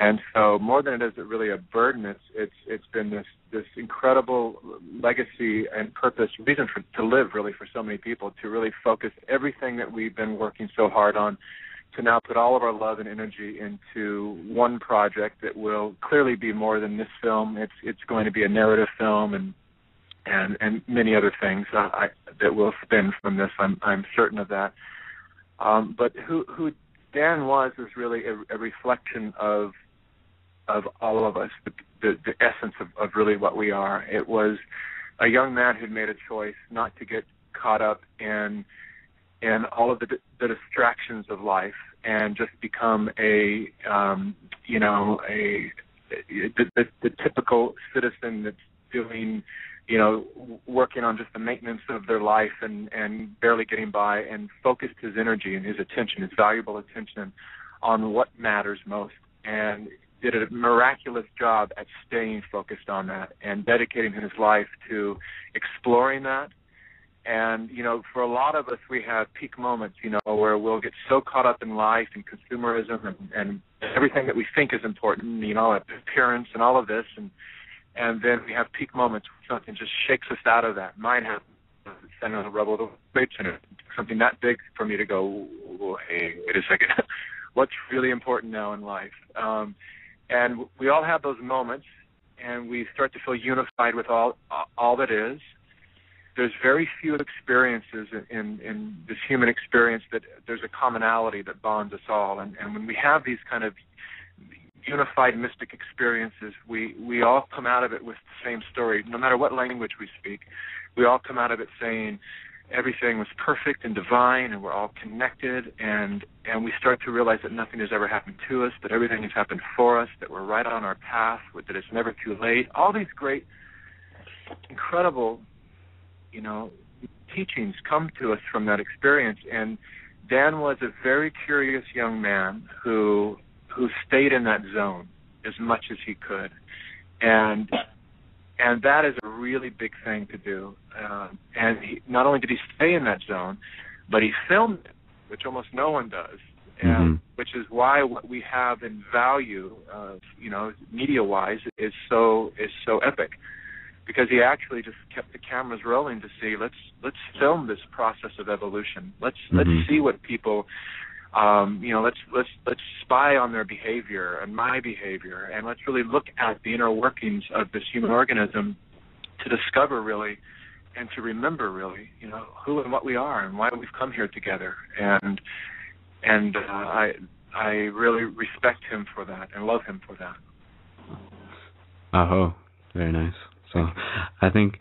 And so, more than it is really a burden, it's been this incredible legacy and purpose, reason to live really for so many people, to really focus everything that we've been working so hard on, to now put all of our love and energy into one project that will clearly be more than this film. It's going to be a narrative film and many other things that will spin from this. I'm certain of that. But who Dan was is really a reflection of all of us, the essence of really what we are. It was a young man who made a choice not to get caught up in all of the distractions of life, and just become the typical citizen that's doing, working on just the maintenance of their life and barely getting by, and focused his energy and his attention, his valuable attention, on what matters most, and did a miraculous job at staying focused on that and dedicating his life to exploring that. And, for a lot of us, we have peak moments, where we'll get so caught up in life and consumerism and everything that we think is important, appearance and all of this. And then we have peak moments where something just shakes us out of that. Mine happened standing on the rubble of the Trade Center, something that big for me to go, hey, wait a second, what's really important now in life? And we all have those moments, and we start to feel unified with all that is. There's very few experiences in this human experience that there's a commonality that bonds us all. And when we have these kind of unified mystic experiences, we all come out of it with the same story. No matter what language we speak, we all come out of it saying everything was perfect and divine, and we're all connected, and we start to realize that nothing has ever happened to us, that everything has happened for us, that we're right on our path, that it's never too late. All these great, incredible teachings come to us from that experience. And Dan was a very curious young man who stayed in that zone as much as he could, and that is a really big thing to do. And not only did he stay in that zone, but he filmed it, which almost no one does, and which is why what we have in value, media-wise, is so epic. Because he actually just kept the cameras rolling to see, let's film this process of evolution. Let's see what people, let's spy on their behavior and my behavior, and let's really look at the inner workings of this human organism to discover really, and to remember really, who and what we are and why we've come here together. And I really respect him for that and love him for that. Oh, very nice. So I think,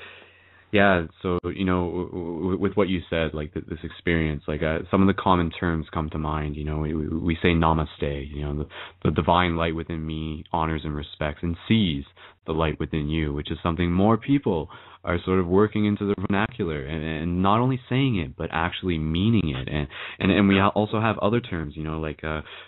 yeah, so, you know, with what you said, like this experience, like some of the common terms come to mind. You know, we say namaste, you know, the divine light within me honors and respects and sees the light within you, which is something more people are sort of working into the vernacular and not only saying it, but actually meaning it. And we also have other terms, you know, like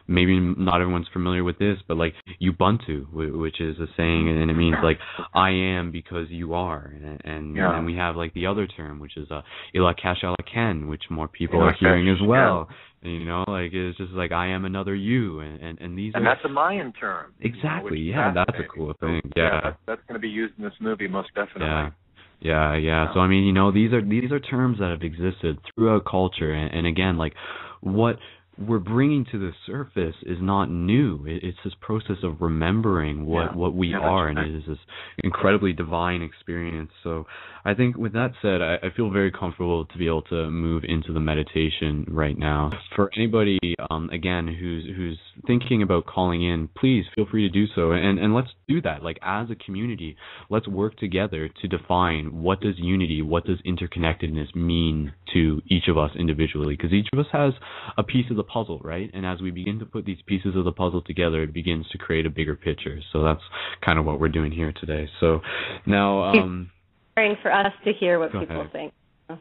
maybe not everyone's familiar with this, but like Ubuntu, which is a saying, and it means like I am because you are. And we have like the other term, which is Ilakash Alaken, which more people are hearing as well. You know, like it's just like I am another you, and these and are, that's a Mayan term. Exactly, you know, that's a cool thing. That's going to be used in this movie most definitely. Yeah. So I mean, you know, these are terms that have existed throughout culture, and again, like what we're bringing to the surface is not new. It's this process of remembering what we are, and it is this incredibly divine experience. So I think with that said, I feel very comfortable to be able to move into the meditation right now. For anybody, again, who's thinking about calling in, please feel free to do so, and let's do that. Like as a community, let's work together to define what does unity, what does interconnectedness mean to each of us individually, because each of us has a piece of the puzzle, right? And as we begin to put these pieces of the puzzle together, it begins to create a bigger picture. So that's kind of what we're doing here today. So now, for us to hear what people think. No,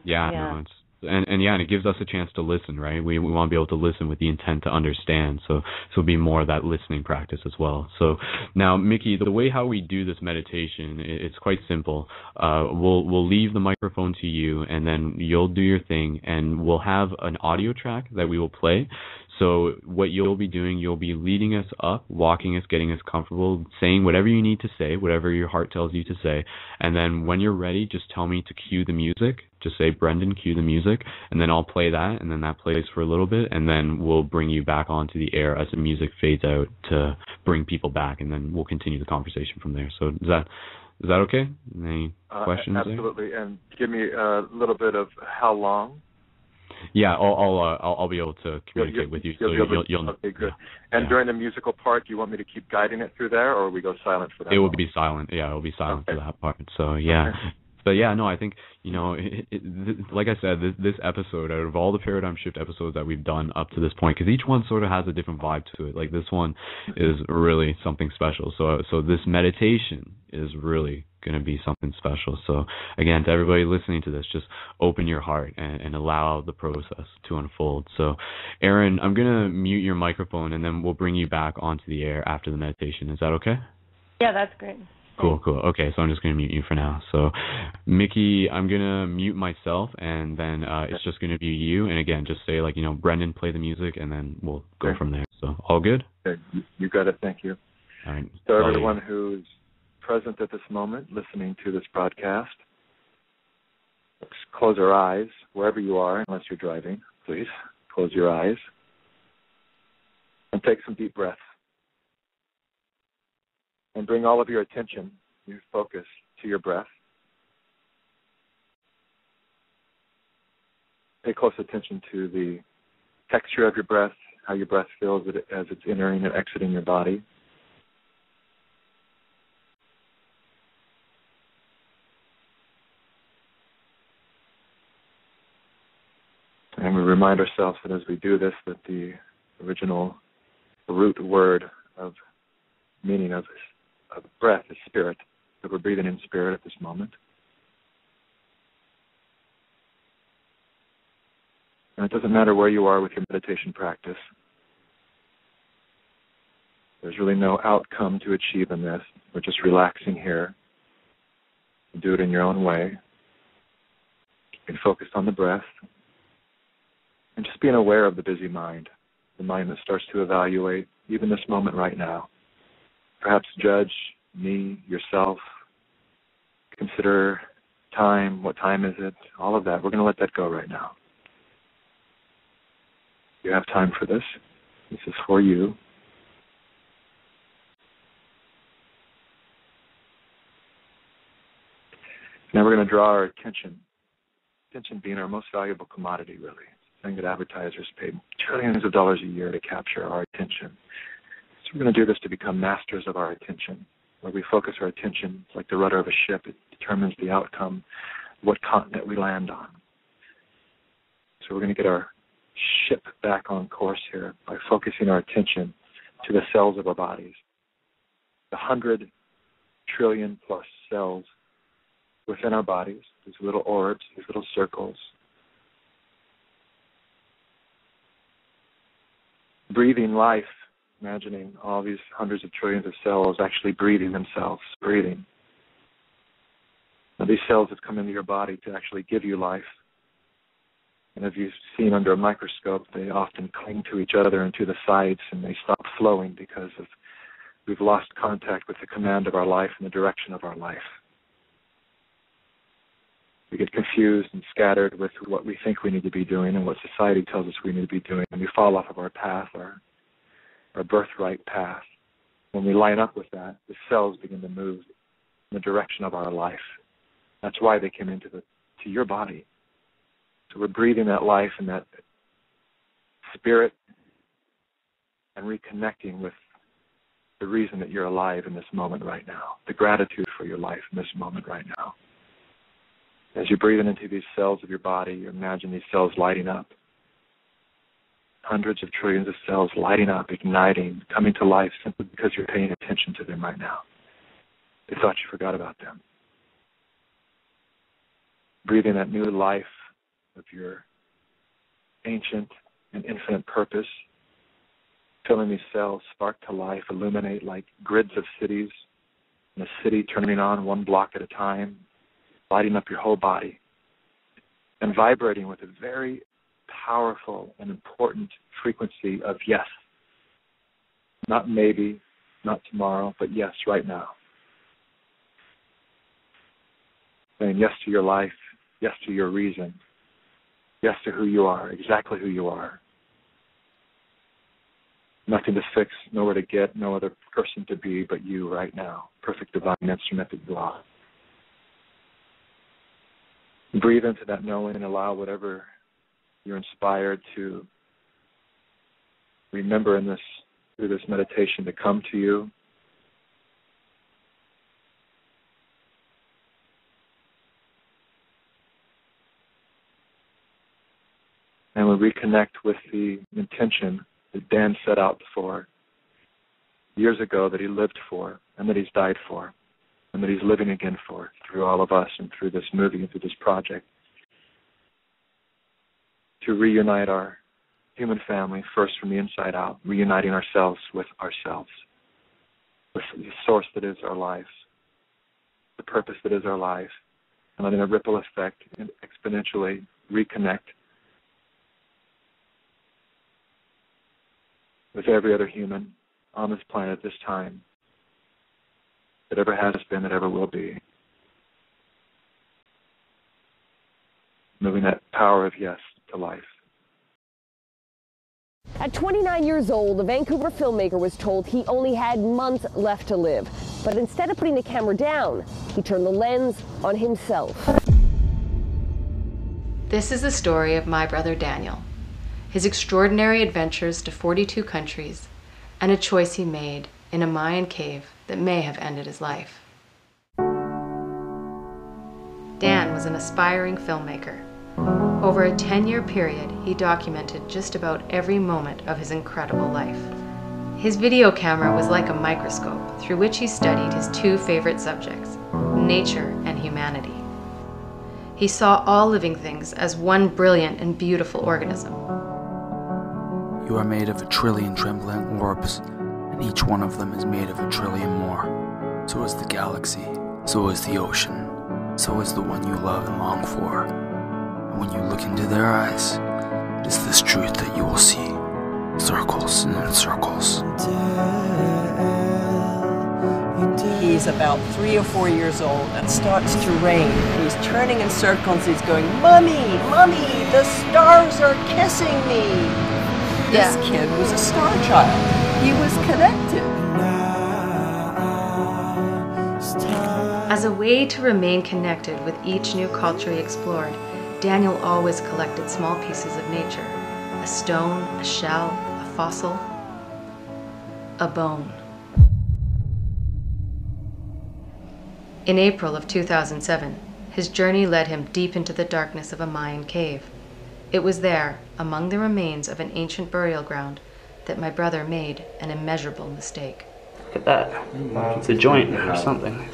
it's and it gives us a chance to listen, right? We want to be able to listen with the intent to understand. So be more of that listening practice as well. So now, Mickey, the way how we do this meditation, it's quite simple. We'll leave the microphone to you, and then you'll do your thing, and we'll have an audio track that we will play. So what you'll be doing, you'll be leading us up, walking us, getting us comfortable, saying whatever you need to say, whatever your heart tells you to say. And then when you're ready, just tell me to cue the music. Just say, Brendan, cue the music. And then I'll play that, and then that plays for a little bit. And then we'll bring you back onto the air as the music fades out to bring people back. And then we'll continue the conversation from there. So is that okay? Any questions? Absolutely. There? And give me a little bit of how long? Yeah, I'll be able to communicate with you. So you'll okay, good. And during the musical part, do you want me to keep guiding it through there, or we go silent for that? It will be silent. Yeah, it will be silent for that part. So yeah. Okay. But yeah, no, I think, you know, like I said, this episode, out of all the Paradigm Shift episodes that we've done up to this point, because each one sort of has a different vibe to it. Like this one is really something special. So this meditation is really going to be something special. So again, to everybody listening to this, just open your heart and allow the process to unfold. So Aaron, I'm going to mute your microphone, and then we'll bring you back onto the air after the meditation. Is that okay? Yeah, that's great. Cool. Okay, so I'm just going to mute you for now. So, Mickey, I'm going to mute myself, and then it's just going to be you. And again, just say, like, you know, Brendan, play the music, and then we'll go from there. So, all good? Okay. You got it. Thank you. All right. So, everyone who's present at this moment, listening to this broadcast, let's close our eyes, wherever you are, unless you're driving, please. Close your eyes and take some deep breaths. And bring all of your attention, your focus, to your breath. Pay close attention to the texture of your breath, how your breath feels as it's entering and exiting your body. And we remind ourselves that as we do this, that the original root word of meaning of breath is spirit, that we're breathing in spirit at this moment. And it doesn't matter where you are with your meditation practice. There's really no outcome to achieve in this. We're just relaxing here. Do it in your own way. Being focused on the breath. And just being aware of the busy mind, the mind that starts to evaluate even this moment right now. Perhaps judge me, yourself, consider time, what time is it, all of that. We're going to let that go right now. You have time for this. This is for you. Now we're going to draw our attention being our most valuable commodity, really. It's something that advertisers pay trillions of dollars a year to capture our attention. So we're going to do this to become masters of our attention. where we focus our attention. It's like the rudder of a ship. It determines the outcome, what continent we land on. So we're going to get our ship back on course here by focusing our attention to the cells of our bodies. The 100 trillion plus cells within our bodies, these little orbs, these little circles. Breathing life, imagining all these hundreds of trillions of cells actually breathing themselves, breathing. Now these cells have come into your body to actually give you life. And as you've seen under a microscope, they often cling to each other and to the sides, and they stop flowing because we've lost contact with the command of our life and the direction of our life. We get confused and scattered with what we think we need to be doing and what society tells us we need to be doing, and we fall off of our path, our birthright path. When we line up with that, the cells begin to move in the direction of our life. That's why they came into to your body. So we're breathing that life and that spirit and reconnecting with the reason that you're alive in this moment right now, the gratitude for your life in this moment right now. As you're breathing into these cells of your body, you imagine these cells lighting up. Hundreds of trillions of cells lighting up, igniting, coming to life simply because you're paying attention to them right now. They thought you forgot about them. Breathing that new life of your ancient and infinite purpose, filling these cells, spark to life, illuminate like grids of cities, and a city turning on one block at a time, lighting up your whole body, and vibrating with a very powerful and important frequency of yes. Not maybe, not tomorrow, but yes, right now. Saying yes to your life, yes to your reason, yes to who you are, exactly who you are. Nothing to fix, nowhere to get, no other person to be but you right now. Perfect divine instrument that you are. Breathe into that knowing and allow whatever you're inspired to remember through this meditation to come to you. And we reconnect with the intention that Dan set out for years ago, that he lived for, and that he's died for, and that he's living again for, through all of us and through this movie and through this project. To reunite our human family, first from the inside out, reuniting ourselves, with the source that is our lives, the purpose that is our life, and letting a ripple effect and exponentially reconnect with every other human on this planet at this time that ever has been, that ever will be. Moving that power of yes to life. At 29 years old, the Vancouver filmmaker was told he only had months left to live. But instead of putting the camera down, he turned the lens on himself. This is the story of my brother Daniel, his extraordinary adventures to 42 countries, and a choice he made in a Mayan cave that may have ended his life. Dan was an aspiring filmmaker. Over a 10-year period, he documented just about every moment of his incredible life. His video camera was like a microscope through which he studied his two favorite subjects, nature and humanity. He saw all living things as one brilliant and beautiful organism. You are made of a trillion trembling orbs, and each one of them is made of a trillion more. So is the galaxy, so is the ocean, so is the one you love and long for. And when you look into their eyes, it is this truth that you will see. Circles and then circles. He's about 3 or 4 years old and starts to rain. He's turning in circles. He's going, "Mommy, Mommy, the stars are kissing me." This kid was a star child. He was connected. As a way to remain connected with each new culture he explored, Daniel always collected small pieces of nature. A stone, a shell, a fossil, a bone. In April of 2007, his journey led him deep into the darkness of a Mayan cave. It was there, among the remains of an ancient burial ground, that my brother made an immeasurable mistake. Look at that. It's a joint or something.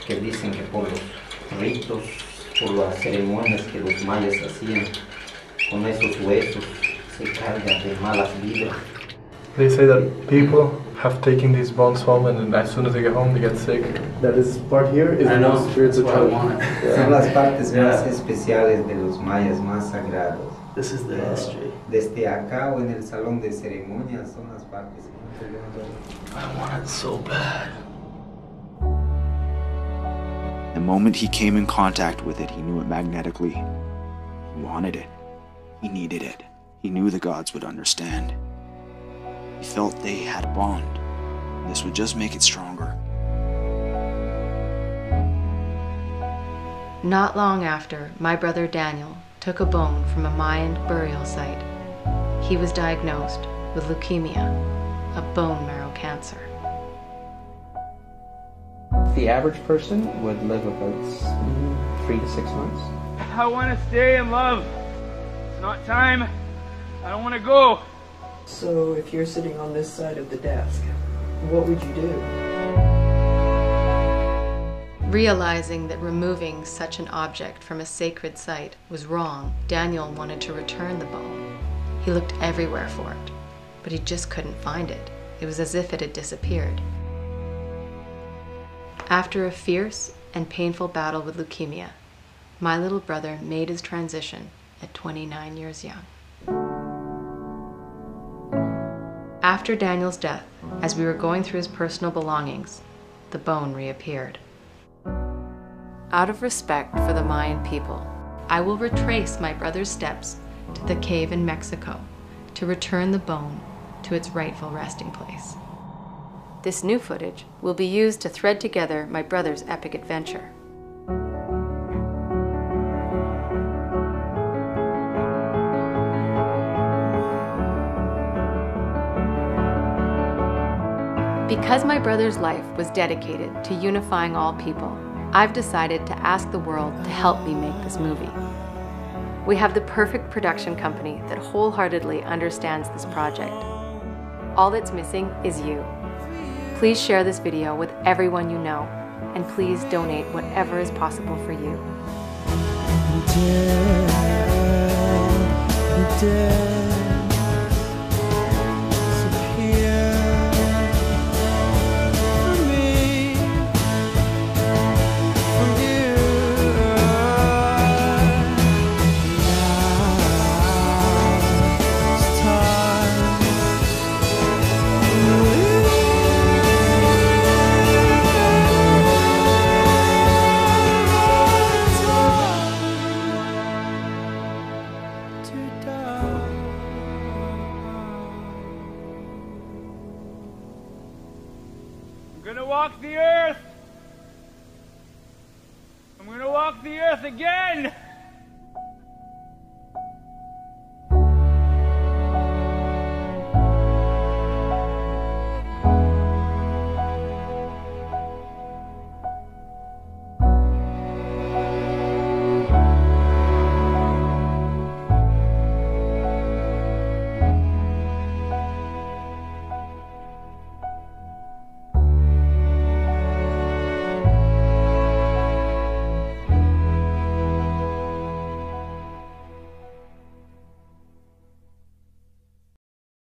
Que dicen que por los ritos, por las ceremonias que los mayas hacían, con esos huesos se cargan de malas vibras. They say that people have taken these bones home and as soon as they get home they get sick. That is part here is the most spiritual part. Son las partes más especiales de los mayas, más sagrados. This is the history. Desde acá o en el salón de ceremonias son las partes. I want it so bad. The moment he came in contact with it, he knew it magnetically. He wanted it. He needed it. He knew the gods would understand. He felt they had a bond. This would just make it stronger. Not long after, my brother Daniel took a bone from a Mayan burial site. He was diagnosed with leukemia, a bone marrow cancer. The average person would live about 3 to 6 months. I want to stay in love. It's not time. I don't want to go. So if you're sitting on this side of the desk, what would you do? Realizing that removing such an object from a sacred site was wrong, Daniel wanted to return the bone. He looked everywhere for it, but he just couldn't find it. It was as if it had disappeared. After a fierce and painful battle with leukemia, my little brother made his transition at 29 years young. After Daniel's death, as we were going through his personal belongings, the bone reappeared. Out of respect for the Mayan people, I will retrace my brother's steps to the cave in Mexico to return the bone to its rightful resting place. This new footage will be used to thread together my brother's epic adventure. Because my brother's life was dedicated to unifying all people, I've decided to ask the world to help me make this movie. We have the perfect production company that wholeheartedly understands this project. All that's missing is you. Please share this video with everyone you know, and please donate whatever is possible for you. I'm gonna walk the earth. I'm gonna walk the earth again.